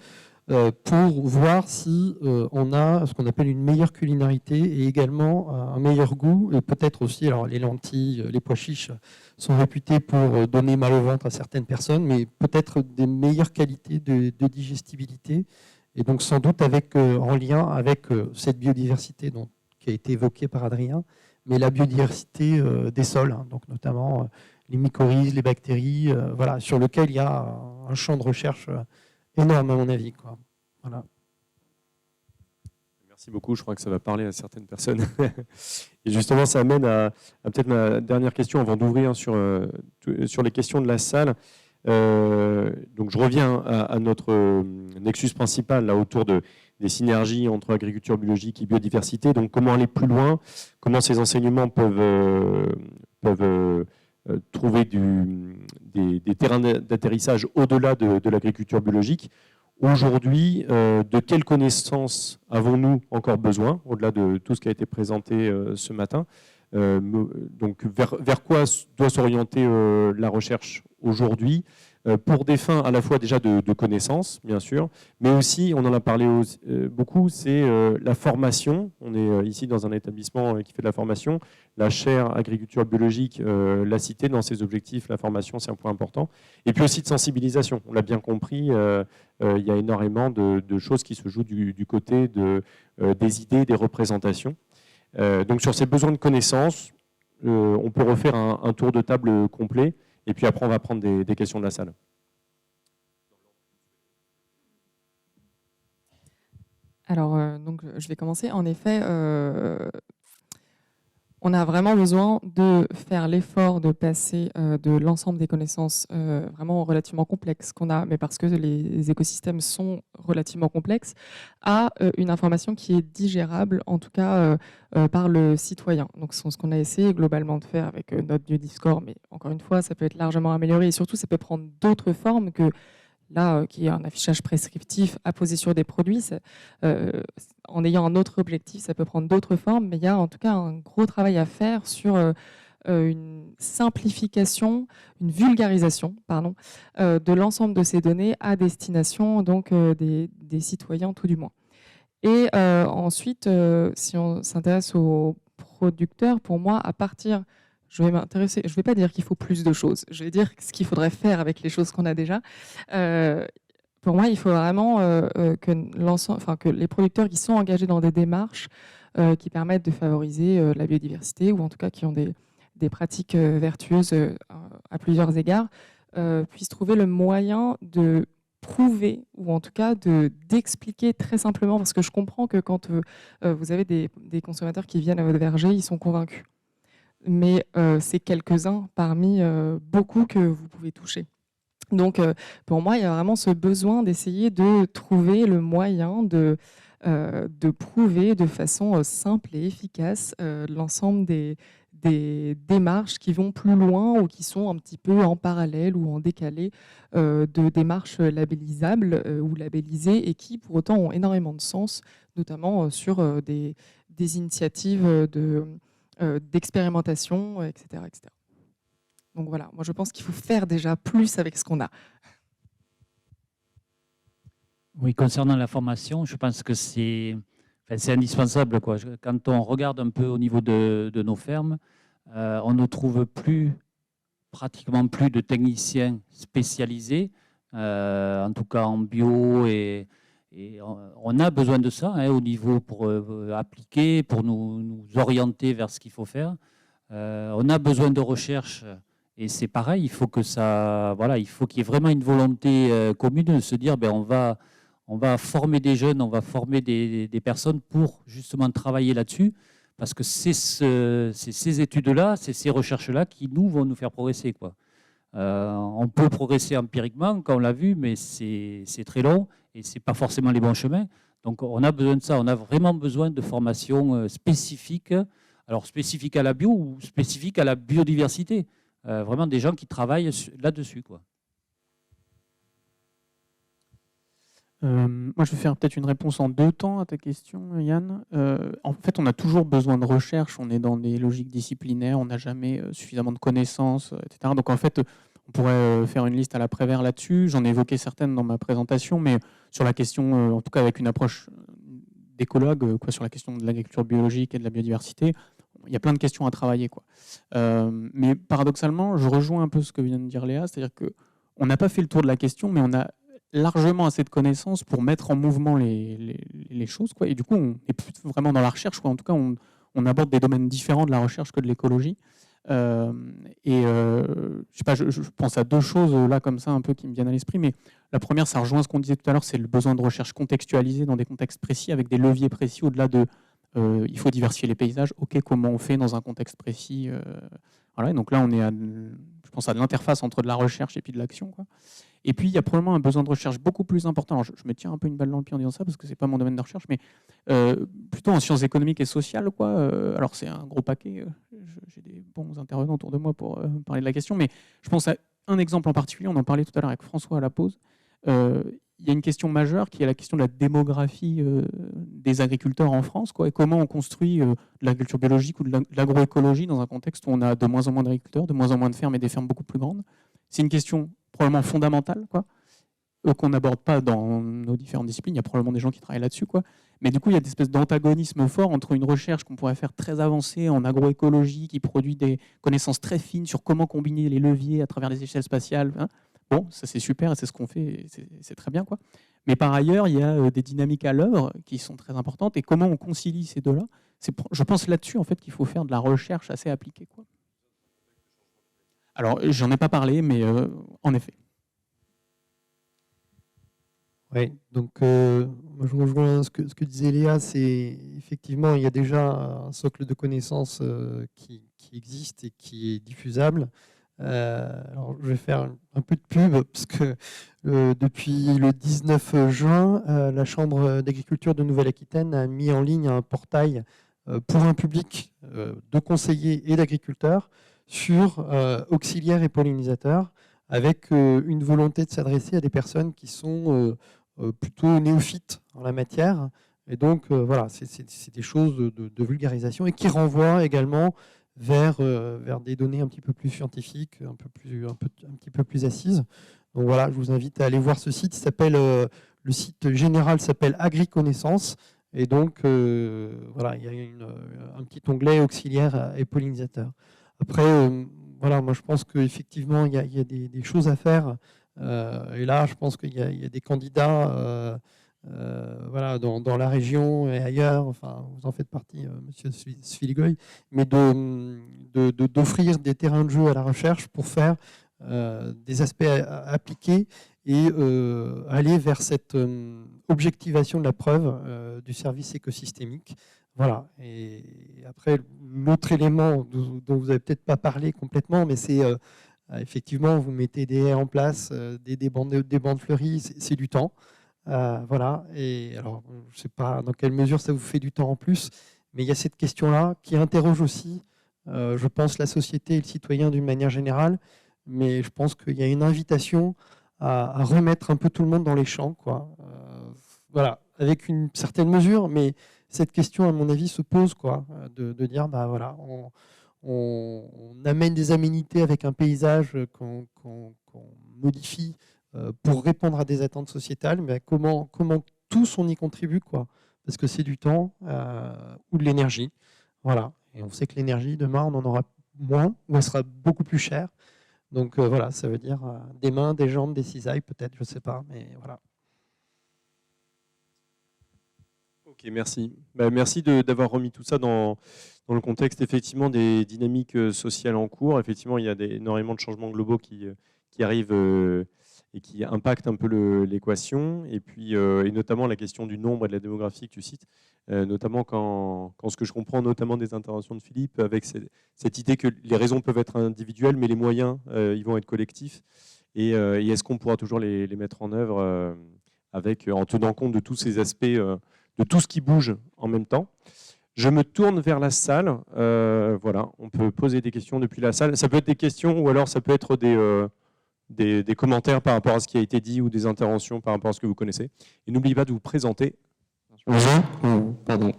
S2: pour voir si on a ce qu'on appelle une meilleure culinarité et également un meilleur goût, et peut-être aussi, alors les lentilles, les pois chiches sont réputés pour donner mal au ventre à certaines personnes, mais peut-être des meilleures qualités de digestibilité, et donc sans doute en lien avec cette biodiversité qui a été évoquée par Adrien, mais la biodiversité des sols, donc notamment les mycorhizes, les bactéries, voilà, sur lequel il y a un champ de recherche énorme à mon avis, quoi. Voilà.
S1: Merci beaucoup, je crois que ça va parler à certaines personnes. Et justement, ça amène à peut-être ma dernière question avant d'ouvrir sur les questions de la salle. Donc je reviens à notre nexus principal là, autour des synergies entre agriculture biologique et biodiversité. Donc comment aller plus loin, comment ces enseignements peuvent trouver des terrains d'atterrissage au-delà de l'agriculture biologique, Aujourd'hui, de quelles connaissances avons-nous encore besoin, au-delà de tout ce qui a été présenté ce matin? Donc, vers quoi doit s'orienter la recherche aujourd'hui, pour des fins à la fois déjà de connaissances, bien sûr, mais aussi, on en a parlé beaucoup, c'est la formation. On est ici dans un établissement qui fait de la formation. La chaire agriculture biologique l'a cité dans ses objectifs, la formation, c'est un point important. Et puis aussi de sensibilisation. On l'a bien compris, il y a énormément de choses qui se jouent du côté des idées, des représentations. Donc sur ces besoins de connaissances, on peut refaire un tour de table complet, et puis après on va prendre des questions de la salle.
S5: Alors, donc, je vais commencer. En effet, on a vraiment besoin de faire l'effort de passer de l'ensemble des connaissances vraiment relativement complexes qu'on a, mais parce que les écosystèmes sont relativement complexes, à une information qui est digérable, en tout cas par le citoyen. Donc, c'est ce qu'on a essayé globalement de faire avec notre biodiscours, mais encore une fois, ça peut être largement amélioré et surtout, ça peut prendre d'autres formes que là, qui est un affichage prescriptif à poser sur des produits. En ayant un autre objectif, ça peut prendre d'autres formes, mais il y a en tout cas un gros travail à faire sur une simplification, une vulgarisation, pardon, de l'ensemble de ces données à destination donc, des citoyens, tout du moins. Et ensuite, si on s'intéresse aux producteurs, pour moi, à partir... Je vais m'intéresser. Je ne vais pas dire qu'il faut plus de choses. Je vais dire ce qu'il faudrait faire avec les choses qu'on a déjà. Pour moi, il faut vraiment que les producteurs qui sont engagés dans des démarches qui permettent de favoriser la biodiversité, ou en tout cas qui ont des pratiques vertueuses à plusieurs égards, puissent trouver le moyen de prouver, ou en tout cas d'expliquer très simplement, parce que je comprends que quand vous avez des consommateurs qui viennent à votre verger, ils sont convaincus. Mais c'est quelques-uns parmi beaucoup que vous pouvez toucher. Donc, pour moi, il y a vraiment ce besoin d'essayer de trouver le moyen de prouver de façon simple et efficace l'ensemble des démarches qui vont plus loin ou qui sont un petit peu en parallèle ou en décalé de démarches labellisables ou labellisées et qui, pour autant, ont énormément de sens, notamment sur des initiatives d'expérimentation, etc., etc. Donc voilà, moi je pense qu'il faut faire déjà plus avec ce qu'on a.
S3: Oui, concernant la formation, je pense que c'est indispensable, quoi. Quand on regarde un peu au niveau de nos fermes, on ne trouve pratiquement plus de techniciens spécialisés, en tout cas en bio, et on a besoin de ça au niveau pour appliquer, pour nous orienter vers ce qu'il faut faire. On a besoin de recherche, et c'est pareil, il faut qu'il y ait vraiment une volonté commune de se dire on va former des jeunes, on va former des personnes pour justement travailler là-dessus, parce que c'est ces études-là, c'est ces recherches-là qui vont nous faire progresser, quoi. On peut progresser empiriquement, comme on l'a vu, mais c'est très long et ce n'est pas forcément les bons chemins. Donc on a besoin de ça, on a vraiment besoin de formations spécifiques, alors spécifiques à la bio ou spécifiques à la biodiversité. Vraiment des gens qui travaillent là-dessus, quoi.
S4: Moi, je vais faire peut-être une réponse en 2 temps à ta question, Yann. En fait, on a toujours besoin de recherche, on est dans des logiques disciplinaires, on n'a jamais suffisamment de connaissances, etc. Donc, en fait, on pourrait faire une liste à l'après-vert là-dessus. J'en ai évoqué certaines dans ma présentation, mais sur la question, en tout cas avec une approche d'écologue, sur la question de l'agriculture biologique et de la biodiversité, il y a plein de questions à travailler, quoi. Mais paradoxalement, je rejoins un peu ce que vient de dire Léa, c'est-à-dire qu'on n'a pas fait le tour de la question, mais on a largement assez de connaissances pour mettre en mouvement les choses, quoi. Et du coup, on n'est plus vraiment dans la recherche, quoi. En tout cas, on aborde des domaines différents de la recherche que de l'écologie. Je sais pas, je pense à 2 choses là comme ça un peu qui me viennent à l'esprit, mais la première, ça rejoint ce qu'on disait tout à l'heure, c'est le besoin de recherche contextualisée dans des contextes précis, avec des leviers précis au-delà de il faut diversifier les paysages. Ok, comment on fait dans un contexte précis, voilà. Et donc là, on est je pense à de l'interface entre de la recherche et puis de l'action, quoi. Et puis, il y a probablement un besoin de recherche beaucoup plus important. Alors, je me tiens un peu une balle dans le pied en disant ça, parce que ce n'est pas mon domaine de recherche, mais plutôt en sciences économiques et sociales, quoi. Alors, c'est un gros paquet. J'ai des bons intervenants autour de moi pour parler de la question, mais je pense à un exemple en particulier. On en parlait tout à l'heure avec François à la pause. Il il y a une question majeure qui est la question de la démographie des agriculteurs en France, quoi, et comment on construit de l'agriculture biologique ou de l'agroécologie dans un contexte où on a de moins en moins d'agriculteurs, de moins en moins de fermes et des fermes beaucoup plus grandes. C'est une question probablement fondamentale, quoi, qu'on n'aborde pas dans nos différentes disciplines. Il y a probablement des gens qui travaillent là-dessus, quoi. Mais du coup, il y a des espèces d'antagonisme fort entre une recherche qu'on pourrait faire très avancée en agroécologie, qui produit des connaissances très fines sur comment combiner les leviers à travers les échelles spatiales. Hein. Bon, ça c'est super, et c'est ce qu'on fait, c'est très bien, quoi. Mais par ailleurs, il y a des dynamiques à l'œuvre qui sont très importantes, et comment on concilie ces deux-là, je pense là-dessus en fait qu'il faut faire de la recherche assez appliquée, quoi. Alors, j'en ai pas parlé, mais en effet.
S2: Oui, donc moi je rejoins ce que disait Léa, c'est effectivement il y a déjà un socle de connaissances qui existe et qui est diffusable. Alors je vais faire un peu de pub parce que depuis le 19 juin, la Chambre d'agriculture de Nouvelle-Aquitaine a mis en ligne un portail pour un public de conseillers et d'agriculteurs sur auxiliaires et pollinisateurs, avec une volonté de s'adresser à des personnes qui sont plutôt néophytes en la matière. Et donc voilà, c'est des choses de vulgarisation et qui renvoient également vers des données un petit peu plus scientifiques, un petit peu plus assises. Donc voilà, je vous invite à aller voir ce site. Le site général s'appelle Agriconnaissance. Et donc voilà, il y a un petit onglet auxiliaire et pollinisateur. Après, voilà, moi je pense qu'effectivement il y a des choses à faire. Et là, je pense qu'il y a des candidats voilà, dans la région et ailleurs, enfin, vous en faites partie, monsieur Sfiligoy, mais d'offrir des terrains de jeu à la recherche pour faire des aspects appliqués et aller vers cette objectivation de la preuve du service écosystémique. Voilà. Et après, l'autre élément dont vous n'avez peut-être pas parlé complètement, mais c'est effectivement, vous mettez des haies en place, des bandes fleuries, c'est du temps. Voilà. Et alors, je ne sais pas dans quelle mesure ça vous fait du temps en plus, mais il y a cette question-là qui interroge aussi, je pense, la société et le citoyen d'une manière générale. Mais je pense qu'il y a une invitation à remettre un peu tout le monde dans les champs, quoi. Voilà, avec une certaine mesure, mais cette question, à mon avis, se pose, quoi, de dire, bah voilà, on amène des aménités avec un paysage qu'on modifie pour répondre à des attentes sociétales, mais comment tous on y contribue, quoi, parce que c'est du temps ou de l'énergie. Voilà. Et on sait que l'énergie, demain, on en aura moins, ou elle sera beaucoup plus chère. Donc voilà, ça veut dire des mains, des jambes, des cisailles, peut-être, je ne sais pas, mais voilà.
S1: Ok, merci. Merci d'avoir remis tout ça dans le contexte effectivement des dynamiques sociales en cours. Effectivement, il y a énormément de changements globaux qui arrivent et qui impactent un peu l'équation. Et puis, et notamment la question du nombre et de la démographie que tu cites, notamment quand ce que je comprends, notamment des interventions de Philippe, avec cette idée que les raisons peuvent être individuelles, mais les moyens, ils vont être collectifs. Et est-ce qu'on pourra toujours les mettre en œuvre en tenant compte de tous ces aspects, de tout ce qui bouge en même temps. Je me tourne vers la salle. Voilà, on peut poser des questions depuis la salle. Ça peut être des questions ou alors ça peut être des commentaires par rapport à ce qui a été dit ou des interventions par rapport à ce que vous connaissez. Et n'oubliez pas de vous présenter.
S6: Bonjour, pardon.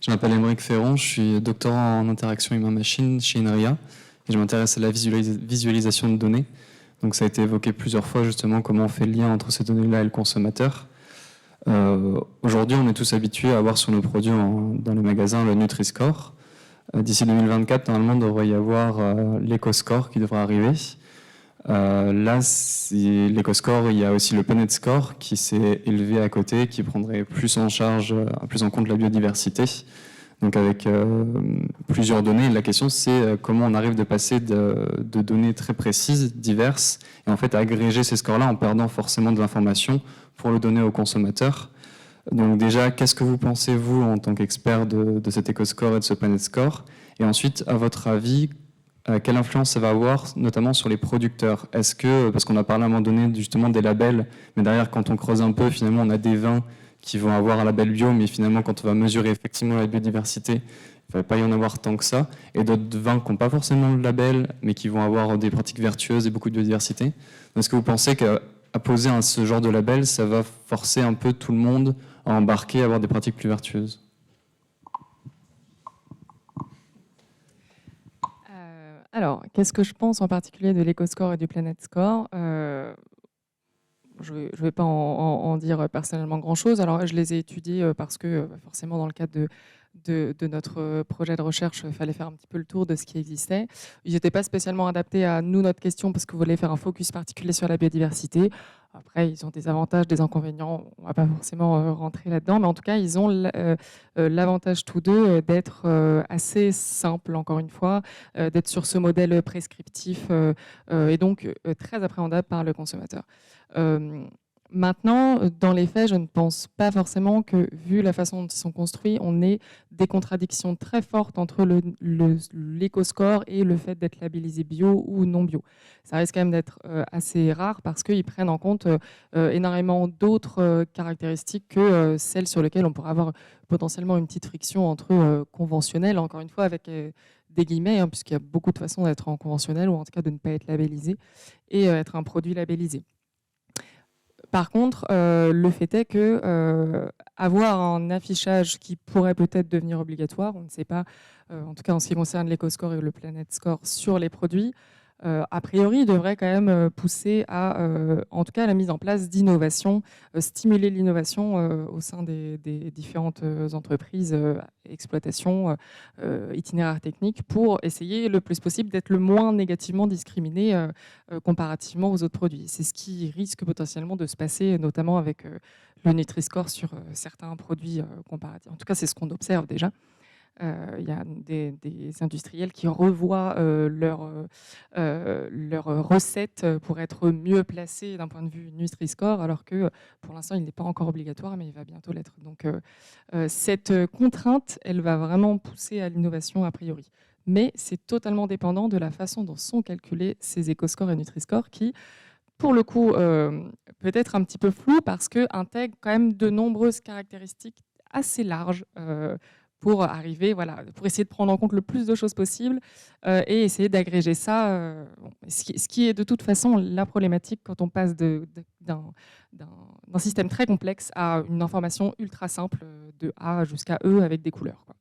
S6: Je m'appelle Émeric Ferron, je suis doctorant en interaction humain-machine chez INRIA et je m'intéresse à la visualisation de données. Donc ça a été évoqué plusieurs fois justement comment on fait le lien entre ces données-là et le consommateur. Aujourd'hui, on est tous habitués à avoir sur nos produits dans les magasins le Nutri-Score. D'ici 2024, normalement, il devrait y avoir l'EcoScore qui devrait arriver. Là, l'EcoScore, il y a aussi le Planet Score qui s'est élevé à côté, qui prendrait plus en charge, plus en compte la biodiversité. Donc avec plusieurs données, la question c'est comment on arrive de passer de données très précises, diverses, et en fait à agréger ces scores-là en perdant forcément de l'information pour le donner aux consommateurs. Donc déjà, qu'est-ce que vous pensez, vous, en tant qu'expert de cet EcoScore et de ce Planet Score? Et ensuite, à votre avis, quelle influence ça va avoir, notamment sur les producteurs? Est-ce que, parce qu'on a parlé à un moment donné justement des labels, mais derrière, quand on creuse un peu, finalement, on a des vins qui vont avoir un label bio, mais finalement, quand on va mesurer effectivement la biodiversité, il ne va pas y en avoir tant que ça, et d'autres vins qui n'ont pas forcément le label, mais qui vont avoir des pratiques vertueuses et beaucoup de biodiversité. Est-ce que vous pensez qu'à apposé à ce genre de label, ça va forcer un peu tout le monde à embarquer, à avoir des pratiques plus vertueuses.
S5: Alors, qu'est-ce que je pense en particulier de l'EcoScore et du Planet Score? Je ne vais pas en dire personnellement grand-chose. Alors, je les ai étudiés parce que forcément, dans le cadre de notre projet de recherche, il fallait faire un petit peu le tour de ce qui existait. Ils n'étaient pas spécialement adaptés à nous, notre question, parce que vous voulez faire un focus particulier sur la biodiversité. Après, ils ont des avantages, des inconvénients. On ne va pas forcément rentrer là-dedans, mais en tout cas, ils ont l'avantage tous deux d'être assez simples, encore une fois, d'être sur ce modèle prescriptif et donc très appréhendable par le consommateur. Maintenant, dans les faits, je ne pense pas forcément que, vu la façon dont ils sont construits, on ait des contradictions très fortes entre l'éco-score et le fait d'être labellisé bio ou non bio. Ça risque quand même d'être assez rare parce qu'ils prennent en compte énormément d'autres caractéristiques que celles sur lesquelles on pourrait avoir potentiellement une petite friction entre conventionnels, encore une fois avec des guillemets, hein, puisqu'il y a beaucoup de façons d'être en conventionnel ou en tout cas de ne pas être labellisé et être un produit labellisé. Par contre, le fait est que avoir un affichage qui pourrait peut-être devenir obligatoire, on ne sait pas, en tout cas en ce qui concerne l'EcoScore et le Planet Score sur les produits, a priori, devrait quand même pousser à, en tout cas, à la mise en place d'innovations, stimuler l'innovation au sein des différentes entreprises, exploitations, itinéraires techniques, pour essayer le plus possible d'être le moins négativement discriminé comparativement aux autres produits. C'est ce qui risque potentiellement de se passer, notamment avec le Nutri-Score sur certains produits comparatifs. En tout cas, c'est ce qu'on observe déjà. Il y a des industriels qui revoient leurs recettes pour être mieux placés d'un point de vue Nutri-Score, alors que pour l'instant, il n'est pas encore obligatoire, mais il va bientôt l'être. Donc, cette contrainte, elle va vraiment pousser à l'innovation a priori. Mais c'est totalement dépendant de la façon dont sont calculés ces éco-scores et Nutri-Score qui, pour le coup, peut être un petit peu flou parce qu'intègrent quand même de nombreuses caractéristiques assez larges pour arriver, voilà, pour essayer de prendre en compte le plus de choses possible et essayer d'agréger ça. Ce qui est de toute façon la problématique quand on passe d'un système très complexe à une information ultra simple de A jusqu'à E avec des couleurs, quoi.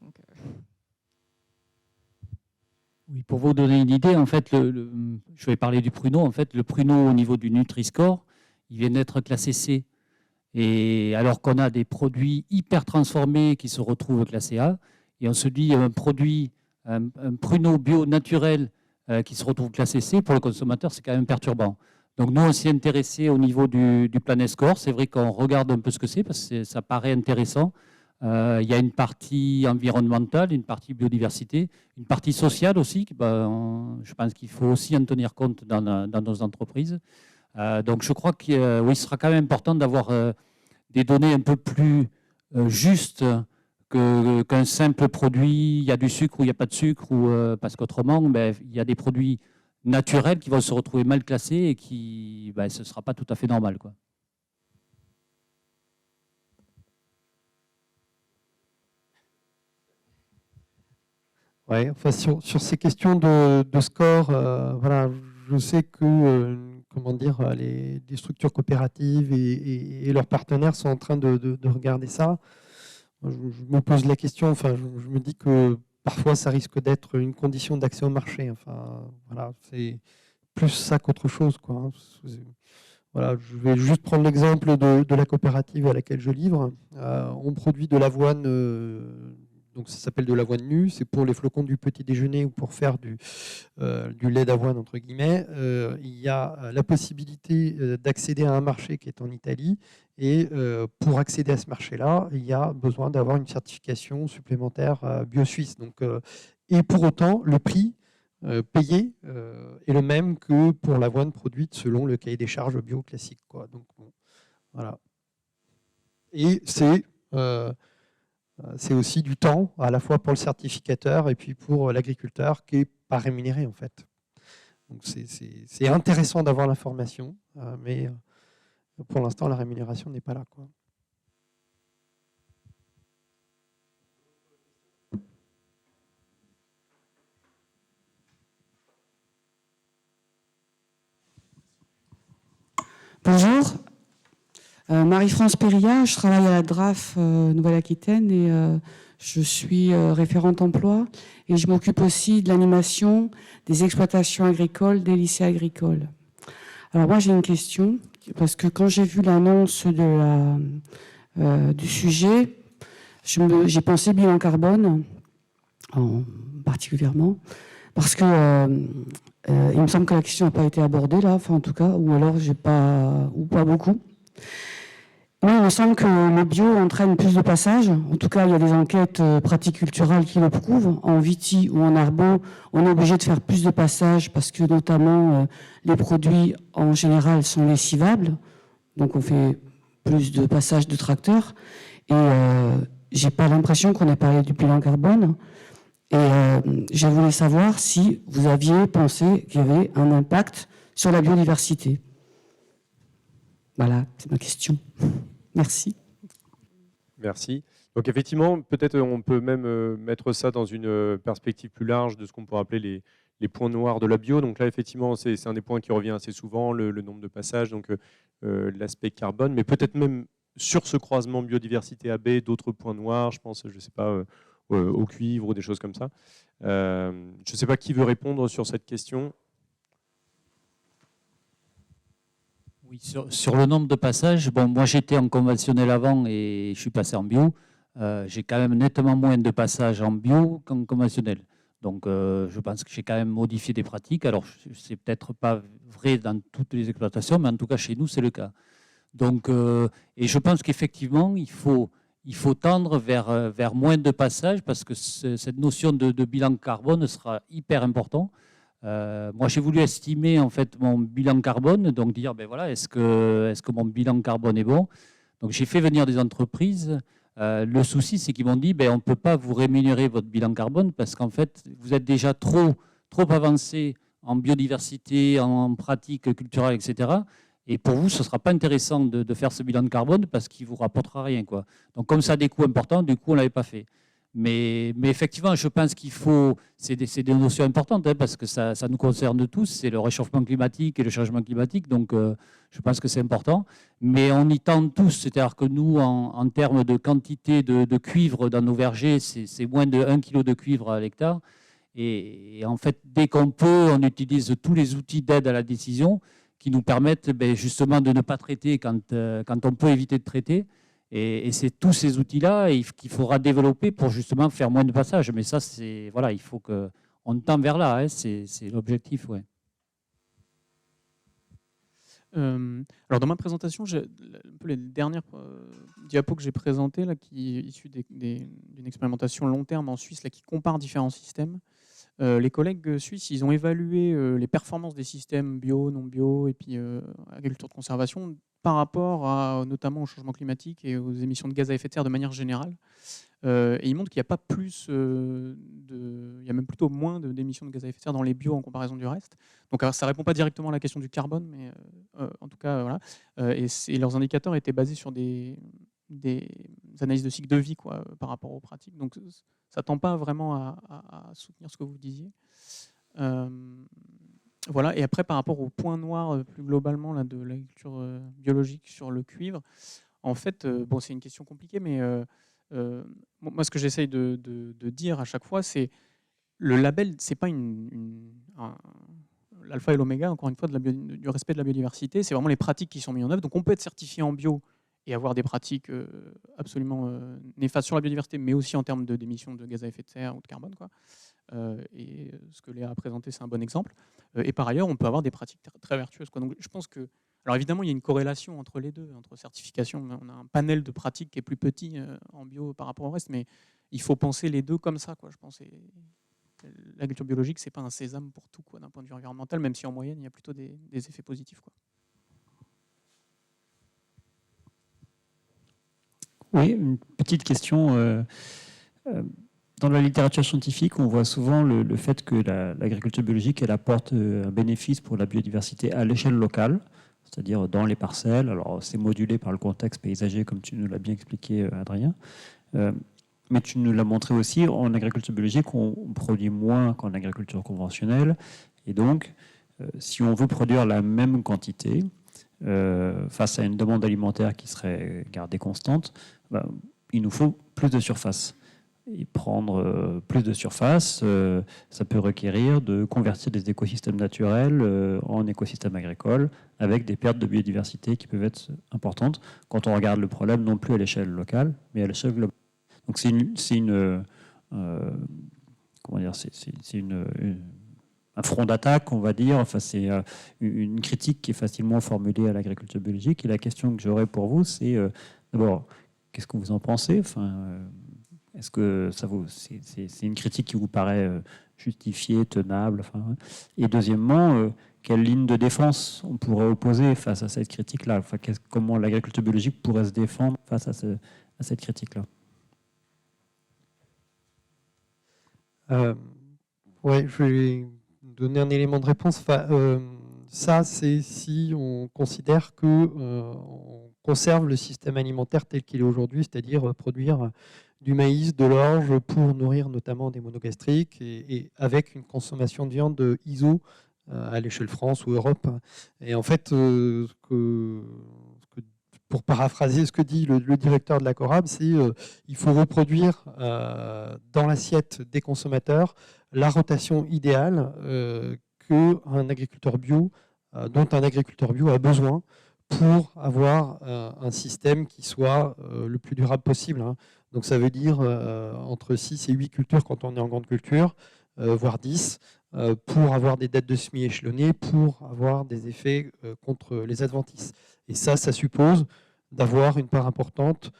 S5: Donc,
S3: Oui, pour vous donner une idée, en fait, je vais parler du pruneau. En fait, le pruneau au niveau du Nutri-Score, il vient d'être classé C. Et alors qu'on a des produits hyper transformés qui se retrouvent classés A, et on se dit un produit, un pruneau bio naturel qui se retrouve classé C, pour le consommateur, c'est quand même perturbant. Donc nous, on s'y est intéressé au niveau du Planet Score. C'est vrai qu'on regarde un peu ce que c'est, parce que ça paraît intéressant. Il y a une partie environnementale, une partie biodiversité, une partie sociale aussi. Je pense qu'il faut aussi en tenir compte dans nos entreprises. Donc je crois qu'il oui, ce sera quand même important d'avoir des données un peu plus justes qu'un simple produit, il y a du sucre ou il n'y a pas de sucre, ou, parce qu'autrement, il y a des produits naturels qui vont se retrouver mal classés et qui, ce ne sera pas tout à fait normal, quoi.
S2: Ouais, enfin, sur ces questions de score, voilà, je sais que comment dire, les structures coopératives et leurs partenaires sont en train de regarder ça. Moi, je me pose la question, enfin, je me dis que parfois ça risque d'être une condition d'accès au marché. Enfin, voilà, c'est plus ça qu'autre chose, quoi, hein. Voilà, je vais juste prendre l'exemple de la coopérative à laquelle je livre. On produit de l'avoine, donc ça s'appelle de l'avoine nue, c'est pour les flocons du petit déjeuner ou pour faire du lait d'avoine, entre guillemets. Il y a la possibilité d'accéder à un marché qui est en Italie, et pour accéder à ce marché-là, il y a besoin d'avoir une certification supplémentaire bio-suisse. Donc, et pour autant, le prix payé est le même que pour l'avoine produite selon le cahier des charges bio classique, quoi. Donc, bon, voilà. Et c'est aussi du temps, à la fois pour le certificateur et puis pour l'agriculteur, qui n'est pas rémunéré, en fait. Donc c'est intéressant d'avoir l'information, mais pour l'instant, la rémunération n'est pas là, quoi.
S7: Bonjour. Marie-France Péria, je travaille à la DRAF Nouvelle-Aquitaine et je suis référente emploi et je m'occupe aussi de l'animation des exploitations agricoles, des lycées agricoles. Alors moi j'ai une question, parce que quand j'ai vu l'annonce du sujet, j'ai pensé bilan carbone, particulièrement, parce que il me semble que la question n'a pas été abordée là, enfin en tout cas, ou alors pas beaucoup. Moi, il me semble que le bio entraîne plus de passages. En tout cas, il y a des enquêtes praticulturales qui le prouvent. En viti ou en arbo, on est obligé de faire plus de passages parce que notamment les produits en général sont lessivables. Donc on fait plus de passages de tracteurs. Et j'ai pas l'impression qu'on ait parlé du bilan carbone. Et je voulais savoir si vous aviez pensé qu'il y avait un impact sur la biodiversité. Voilà, c'est ma question. Merci.
S1: Merci. Donc effectivement, peut-être on peut même mettre ça dans une perspective plus large de ce qu'on pourrait appeler les points noirs de la bio. Donc là, effectivement, c'est un des points qui revient assez souvent, le nombre de passages, donc l'aspect carbone, mais peut-être même sur ce croisement biodiversité AB, d'autres points noirs, je pense, je ne sais pas, au cuivre ou des choses comme ça. Je ne sais pas qui veut répondre sur cette question.
S3: Oui, sur le nombre de passages, bon, moi j'étais en conventionnel avant et je suis passé en bio. J'ai quand même nettement moins de passages en bio qu'en conventionnel. Donc je pense que j'ai quand même modifié des pratiques. Alors c'est peut-être pas vrai dans toutes les exploitations, mais en tout cas chez nous c'est le cas. Donc, et je pense qu'effectivement il faut tendre vers moins de passages parce que cette notion de bilan carbone sera hyper important. Moi, j'ai voulu estimer en fait mon bilan carbone, donc dire ben voilà, est-ce que mon bilan carbone est bon? Donc j'ai fait venir des entreprises. Le souci, c'est qu'ils m'ont dit ben on ne peut pas vous rémunérer votre bilan carbone parce qu'en fait vous êtes déjà trop avancé en biodiversité, en pratique culturelle, etc. Et pour vous, ce ne sera pas intéressant de faire ce bilan de carbone parce qu'il ne vous rapportera rien, quoi. Donc comme ça a des coûts importants, du coup on ne l'avait pas fait. Mais effectivement, je pense qu'il faut, c'est des notions importantes hein, parce que ça nous concerne tous, c'est le réchauffement climatique et le changement climatique, donc je pense que c'est important. Mais on y tend tous, c'est-à-dire que nous, en termes de quantité de cuivre dans nos vergers, c'est moins de 1 kg de cuivre à l'hectare. Et en fait, dès qu'on peut, on utilise tous les outils d'aide à la décision qui nous permettent justement de ne pas traiter quand on peut éviter de traiter. Et c'est tous ces outils-là qu'il faudra développer pour justement faire moins de passages. Mais ça, c'est voilà, il faut qu'on tend vers là. Hein, c'est l'objectif, ouais.
S4: Alors dans ma présentation, un peu les dernières diapos que j'ai présentées, là, qui est issue d'une expérimentation long terme en Suisse, là, qui compare différents systèmes. Les collègues suisses, ils ont évalué les performances des systèmes bio, non bio, et puis agriculture de conservation par rapport notamment au changement climatique et aux émissions de gaz à effet de serre de manière générale. Et ils montrent qu'il n'y a pas plus, il y a même plutôt moins d'émissions de gaz à effet de serre dans les bio en comparaison du reste. Donc ça ne répond pas directement à la question du carbone, mais en tout cas, voilà. Et leurs indicateurs étaient basés sur des analyses de cycle de vie quoi, par rapport aux pratiques. Donc ça ne tend pas vraiment à soutenir ce que vous disiez. Voilà. Et après, par rapport au point noir plus globalement là, de l'agriculture biologique sur le cuivre, en fait, bon, c'est une question compliquée, mais moi, ce que j'essaye de dire à chaque fois, c'est le label, c'est pas l'alpha et l'oméga, encore une fois, du respect de la biodiversité, c'est vraiment les pratiques qui sont mises en œuvre. Donc on peut être certifié en bio et avoir des pratiques absolument néfastes sur la biodiversité, mais aussi en termes d'émissions de gaz à effet de serre ou de carbone, quoi. Et ce que Léa a présenté, c'est un bon exemple. Et par ailleurs, on peut avoir des pratiques très vertueuses, quoi. Donc je pense que, alors évidemment, il y a une corrélation entre les deux, entre certification. On a un panel de pratiques qui est plus petit en bio par rapport au reste, mais il faut penser les deux comme ça, quoi. Je pense l'agriculture biologique, c'est pas un sésame pour tout, quoi, d'un point de vue environnemental, même si en moyenne, il y a plutôt des effets positifs, quoi.
S8: Oui, une petite question. Dans la littérature scientifique, on voit souvent le fait que l'agriculture biologique, elle apporte un bénéfice pour la biodiversité à l'échelle locale, c'est-à-dire dans les parcelles. Alors, c'est modulé par le contexte paysager, comme tu nous l'as bien expliqué, Adrien. Mais tu nous l'as montré aussi, en agriculture biologique, on produit moins qu'en agriculture conventionnelle. Et donc, si on veut produire la même quantité, face à une demande alimentaire qui serait gardée constante, il nous faut plus de surface. Et prendre plus de surface, ça peut requérir de convertir des écosystèmes naturels en écosystèmes agricoles, avec des pertes de biodiversité qui peuvent être importantes quand on regarde le problème non plus à l'échelle locale, mais à l'échelle globale. Donc c'est un front d'attaque, on va dire. Enfin, c'est une critique qui est facilement formulée à l'agriculture biologique. Et la question que j'aurais pour vous, c'est d'abord, qu'est-ce que vous en pensez? Est-ce que c'est une critique qui vous paraît justifiée, tenable? Et deuxièmement, quelle ligne de défense on pourrait opposer face à cette critique-là? Comment l'agriculture biologique pourrait se défendre face à cette critique-là?
S2: Ouais, je vais donner un élément de réponse. Ça, c'est si on considère que on conserve le système alimentaire tel qu'il est aujourd'hui, c'est-à-dire produire du maïs, de l'orge pour nourrir notamment des monogastriques et avec une consommation de viande ISO à l'échelle France ou Europe. Et en fait, pour paraphraser ce que dit le directeur de la Corab, c'est il faut reproduire dans l'assiette des consommateurs la rotation idéale dont un agriculteur bio a besoin pour avoir un système qui soit le plus durable possible. Donc ça veut dire entre 6 et 8 cultures quand on est en grande culture, voire 10, pour avoir des dates de semis échelonnées, pour avoir des effets contre les adventices. Et ça suppose d'avoir une part importante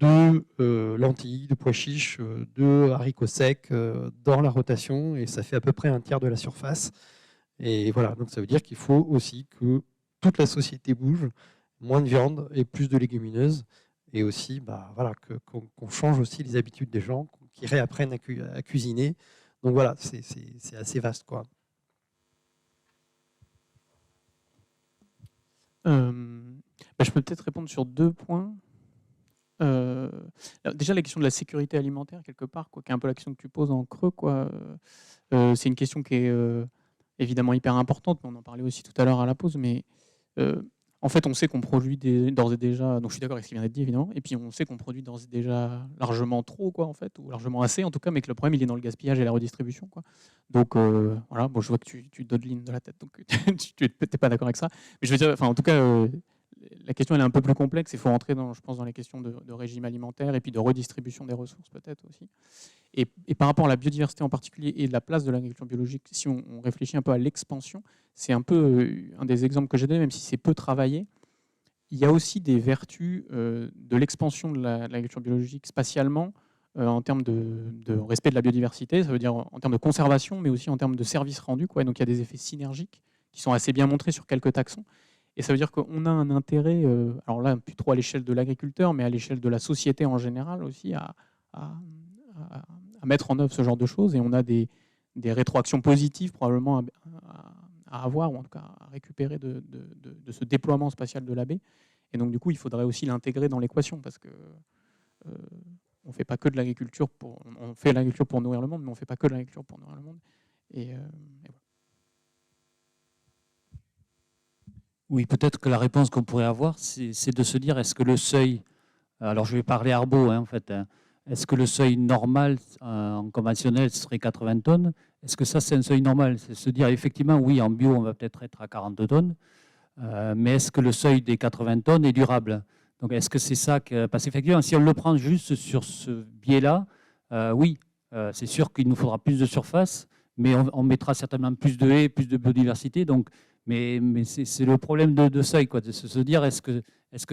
S2: de lentilles, de pois chiches, de haricots secs dans la rotation, et ça fait à peu près un tiers de la surface. Et voilà, donc ça veut dire qu'il faut aussi que toute la société bouge, moins de viande et plus de légumineuses, et aussi qu'on change aussi les habitudes des gens, qui réapprennent à cuisiner. Donc voilà, c'est assez vaste, quoi.
S4: Je peux peut-être répondre sur 2 points. Déjà, la question de la sécurité alimentaire, quelque part, qui est un peu la question que tu poses en creux. C'est une question qui est évidemment hyper importante, mais on en parlait aussi tout à l'heure à la pause. Mais en fait, on sait qu'on produit d'ores et déjà, donc je suis d'accord avec ce qui vient d'être dit, évidemment, et puis on sait qu'on produit d'ores et déjà largement trop, en fait, ou largement assez, en tout cas, mais que le problème, il est dans le gaspillage et la redistribution. Donc, voilà, bon, je vois que tu dodelines de la tête, donc tu n'es pas d'accord avec ça. Mais je veux dire, en tout cas, la question elle est un peu plus complexe. Il faut rentrer je pense, dans les questions de régime alimentaire et puis de redistribution des ressources peut-être aussi. Et par rapport à la biodiversité en particulier et la place de l'agriculture biologique, si on réfléchit un peu à l'expansion, c'est un peu un des exemples que j'ai donné, même si c'est peu travaillé. Il y a aussi des vertus de l'expansion de l'agriculture biologique spatialement en termes de respect de la biodiversité, ça veut dire en termes de conservation, mais aussi en termes de services rendus. Donc il y a des effets synergiques qui sont assez bien montrés sur quelques taxons. Et ça veut dire qu'on a un intérêt, alors là, plus trop à l'échelle de l'agriculteur, mais à l'échelle de la société en général aussi, à mettre en œuvre ce genre de choses. Et on a des rétroactions positives probablement à avoir, ou en tout cas à récupérer de ce déploiement spatial de l'AB. Et donc du coup, il faudrait aussi l'intégrer dans l'équation, parce que on fait pas que de l'agriculture on fait l'agriculture pour nourrir le monde, mais on fait pas que de l'agriculture pour nourrir le monde. Et voilà.
S3: Oui, peut-être que la réponse qu'on pourrait avoir, c'est de se dire, est-ce que le seuil, alors je vais parler arbo en fait, est-ce que le seuil normal en conventionnel serait 80 tonnes? Est-ce que ça c'est un seuil normal? C'est se dire effectivement, oui, en bio on va peut-être être à 40 tonnes, mais est-ce que le seuil des 80 tonnes est durable? Donc est-ce que c'est ça parce qu'effectivement, si on le prend juste sur ce biais-là, oui, c'est sûr qu'il nous faudra plus de surface, mais on mettra certainement plus de haies, plus de biodiversité, donc mais c'est le problème de seuil, de se dire est-ce que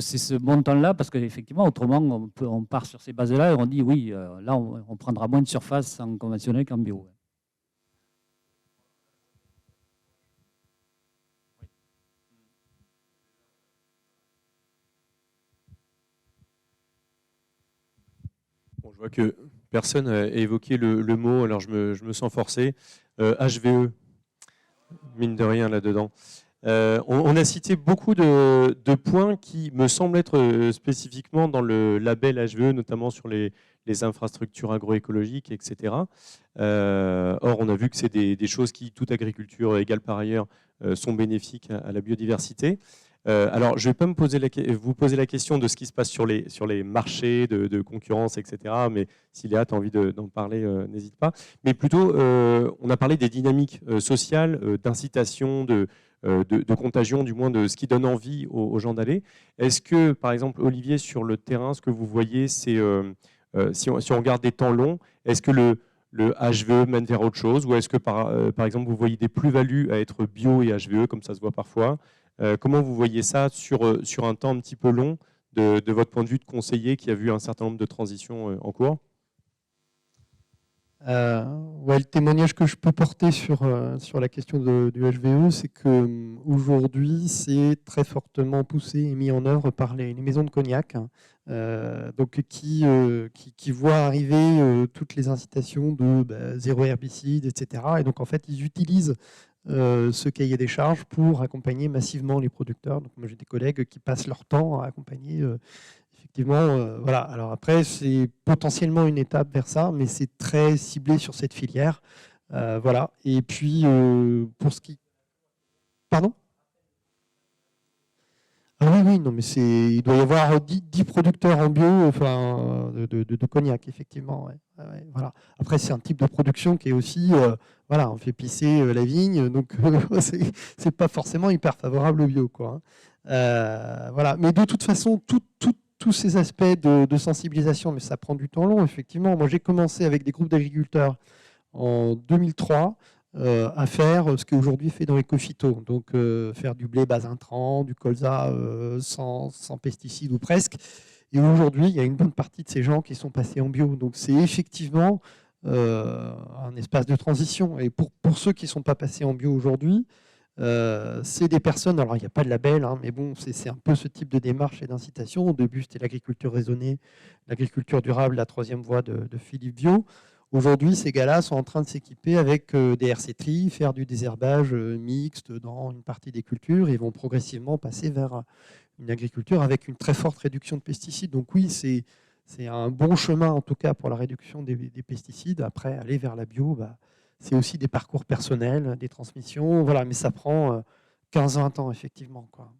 S3: c'est ce montant-là? Parce qu'effectivement, autrement, on part sur ces bases-là et on dit oui, là, on prendra moins de surface en conventionnel qu'en bio.
S1: Bon, je vois que personne n'a évoqué le mot, alors je me sens forcé. HVE, mine de rien là-dedans. On a cité beaucoup de points qui me semblent être spécifiquement dans le label HVE, notamment sur les infrastructures agroécologiques, etc. Or, on a vu que c'est des choses qui, toute agriculture égale par ailleurs, sont bénéfiques à la biodiversité. Alors, je ne vais pas vous poser la question de ce qui se passe sur les marchés de concurrence, etc. Mais si Léa, tu as envie d'en parler, n'hésite pas. Mais plutôt, on a parlé des dynamiques sociales, d'incitation, de contagion, du moins de ce qui donne envie aux gens d'aller. Est-ce que, par exemple, Olivier, sur le terrain, ce que vous voyez, c'est, si on regarde des temps longs, est-ce que le HVE mène vers autre chose, ou est-ce que, par exemple, vous voyez des plus-values à être bio et HVE, comme ça se voit parfois? Comment vous voyez ça sur un temps un petit peu long, de votre point de vue de conseiller qui a vu un certain nombre de transitions en cours?
S2: Le témoignage que je peux porter sur la question du HVE, c'est qu'aujourd'hui, c'est très fortement poussé et mis en œuvre par les maisons de cognac, donc qui voient arriver toutes les incitations de zéro herbicide, etc. Et donc, en fait, ils utilisent ce cahier des charges pour accompagner massivement les producteurs. Donc, moi, j'ai des collègues qui passent leur temps à accompagner effectivement, voilà. Alors après, c'est potentiellement une étape vers ça, mais c'est très ciblé sur cette filière. Voilà. Et puis, pour ce qui... Pardon ? Ah oui, oui, non, mais il doit y avoir 10 producteurs en bio, enfin, de cognac, effectivement. Ouais. Ouais, voilà. Après, c'est un type de production qui est aussi, voilà, on fait pisser la vigne, donc c'est pas forcément hyper favorable au bio, quoi. Voilà. Mais de toute façon, tous ces aspects de sensibilisation, mais ça prend du temps long, effectivement. Moi, j'ai commencé avec des groupes d'agriculteurs en 2003 à faire ce qui est aujourd'hui fait dans l'éco-phyto. Donc, faire du blé bas intrant, du colza sans pesticides ou presque. Et aujourd'hui, il y a une bonne partie de ces gens qui sont passés en bio. Donc, c'est effectivement un espace de transition. Et pour ceux qui ne sont pas passés en bio aujourd'hui, c'est des personnes, alors il n'y a pas de label, hein, mais bon, c'est un peu ce type de démarche et d'incitation. Au début, c'était l'agriculture raisonnée, l'agriculture durable, la troisième voie de Philippe Viau. Aujourd'hui, ces gars-là sont en train de s'équiper avec des RC-tri, faire du désherbage mixte dans une partie des cultures et vont progressivement passer vers une agriculture avec une très forte réduction de pesticides. Donc oui, c'est un bon chemin en tout cas pour la réduction des pesticides. Après, aller vers la bio, c'est aussi des parcours personnels, des transmissions, voilà, mais ça prend 15-20 ans, effectivement, quoi.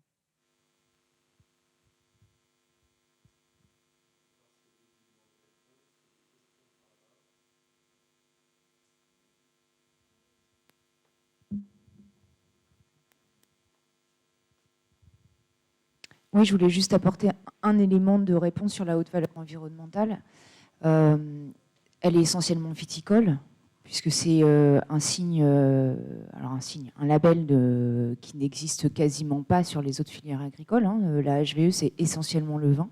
S9: Oui, je voulais juste apporter un élément de réponse sur la haute valeur environnementale. Elle est essentiellement viticole, puisque c'est un signe, un label qui n'existe quasiment pas sur les autres filières agricoles. Hein. La HVE, c'est essentiellement le vin.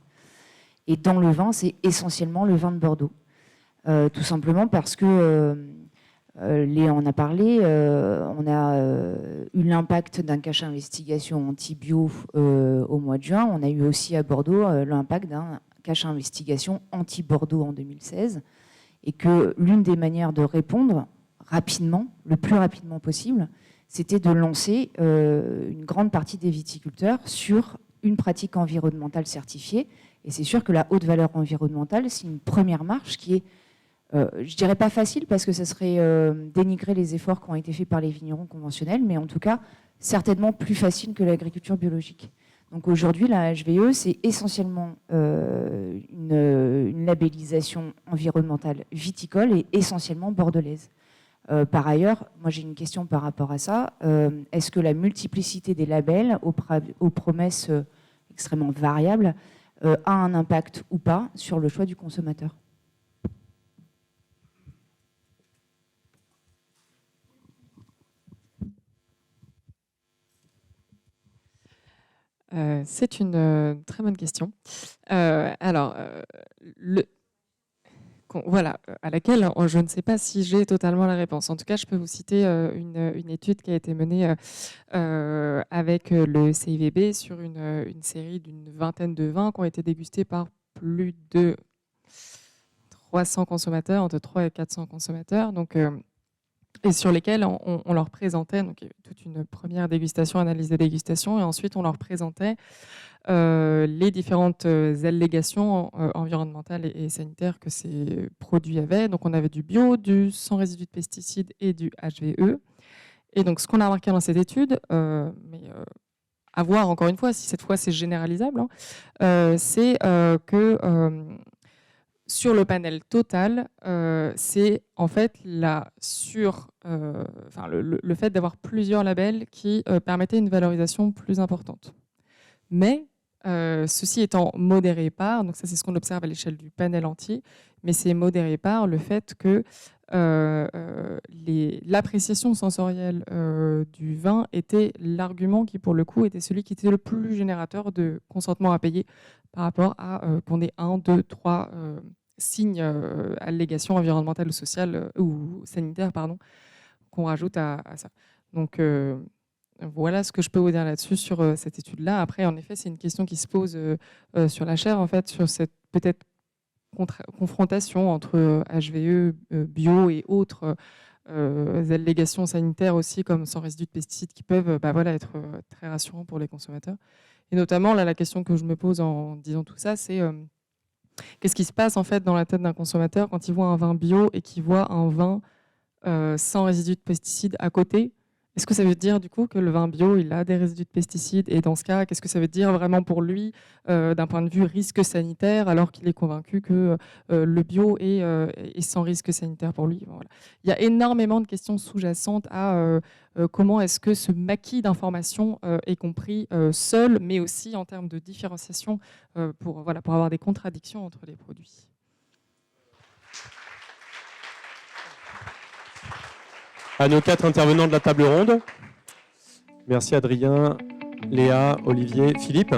S9: Et dans le vin, c'est essentiellement le vin de Bordeaux. Tout simplement parce que, Léa en a parlé, on a eu l'impact d'un cache investigation anti-bio au mois de juin. On a eu aussi à Bordeaux l'impact d'un cache investigation anti-Bordeaux en 2016. Et que l'une des manières de répondre rapidement, le plus rapidement possible, c'était de lancer une grande partie des viticulteurs sur une pratique environnementale certifiée. Et c'est sûr que la haute valeur environnementale, c'est une première marche qui est, je dirais pas facile, parce que ça serait dénigrer les efforts qui ont été faits par les vignerons conventionnels, mais en tout cas, certainement plus facile que l'agriculture biologique. Donc aujourd'hui, la HVE, c'est essentiellement une labellisation environnementale viticole et essentiellement bordelaise. Par ailleurs, moi j'ai une question par rapport à ça. Est-ce que la multiplicité des labels aux promesses extrêmement variables a un impact ou pas sur le choix du consommateur ?
S5: C'est une très bonne question. Voilà, à laquelle je ne sais pas si j'ai totalement la réponse. En tout cas, je peux vous citer une étude qui a été menée avec le CIVB sur une série d'une vingtaine de vins qui ont été dégustés par plus de 300 consommateurs, entre 300 et 400 consommateurs. Donc, et sur lesquels on leur présentait, donc il y a eu toute une première dégustation, analyse des dégustations, et ensuite on leur présentait les différentes allégations environnementales et sanitaires que ces produits avaient. Donc on avait du bio, du sans résidus de pesticides et du HVE. Et donc ce qu'on a remarqué dans cette étude, mais à voir encore une fois si cette fois c'est généralisable, c'est que sur le panel total, c'est en fait le fait d'avoir plusieurs labels qui permettait une valorisation plus importante. Mais ceci étant modéré par, donc ça c'est ce qu'on observe à l'échelle du panel entier, mais c'est modéré par le fait que l'appréciation sensorielle du vin était l'argument qui pour le coup était celui qui était le plus générateur de consentement à payer par rapport à qu'on ait 1, 2, 3 signes, allégations environnementales ou sociales ou sanitaires pardon, qu'on rajoute à ça. Donc voilà ce que je peux vous dire là-dessus sur cette étude-là. Après, en effet, c'est une question qui se pose sur la chaire, en fait, sur cette peut-être confrontation entre HVE, bio et autres allégations sanitaires aussi, comme sans résidus de pesticides, qui peuvent être très rassurants pour les consommateurs. Et notamment, là, la question que je me pose en disant tout ça, c'est qu'est-ce qui se passe en fait dans la tête d'un consommateur quand il voit un vin bio et qu'il voit un vin sans résidus de pesticides à côté? Est-ce que ça veut dire du coup que le vin bio, il a des résidus de pesticides? Et dans ce cas, qu'est-ce que ça veut dire vraiment pour lui d'un point de vue risque sanitaire, alors qu'il est convaincu que le bio est sans risque sanitaire pour lui? Voilà. Il y a énormément de questions sous-jacentes à comment est-ce que ce maquis d'informations est compris seul, mais aussi en termes de différenciation pour avoir des contradictions entre les produits.
S1: À nos 4 intervenants de la table ronde. Merci Adrien, Léa, Olivier, Philippe.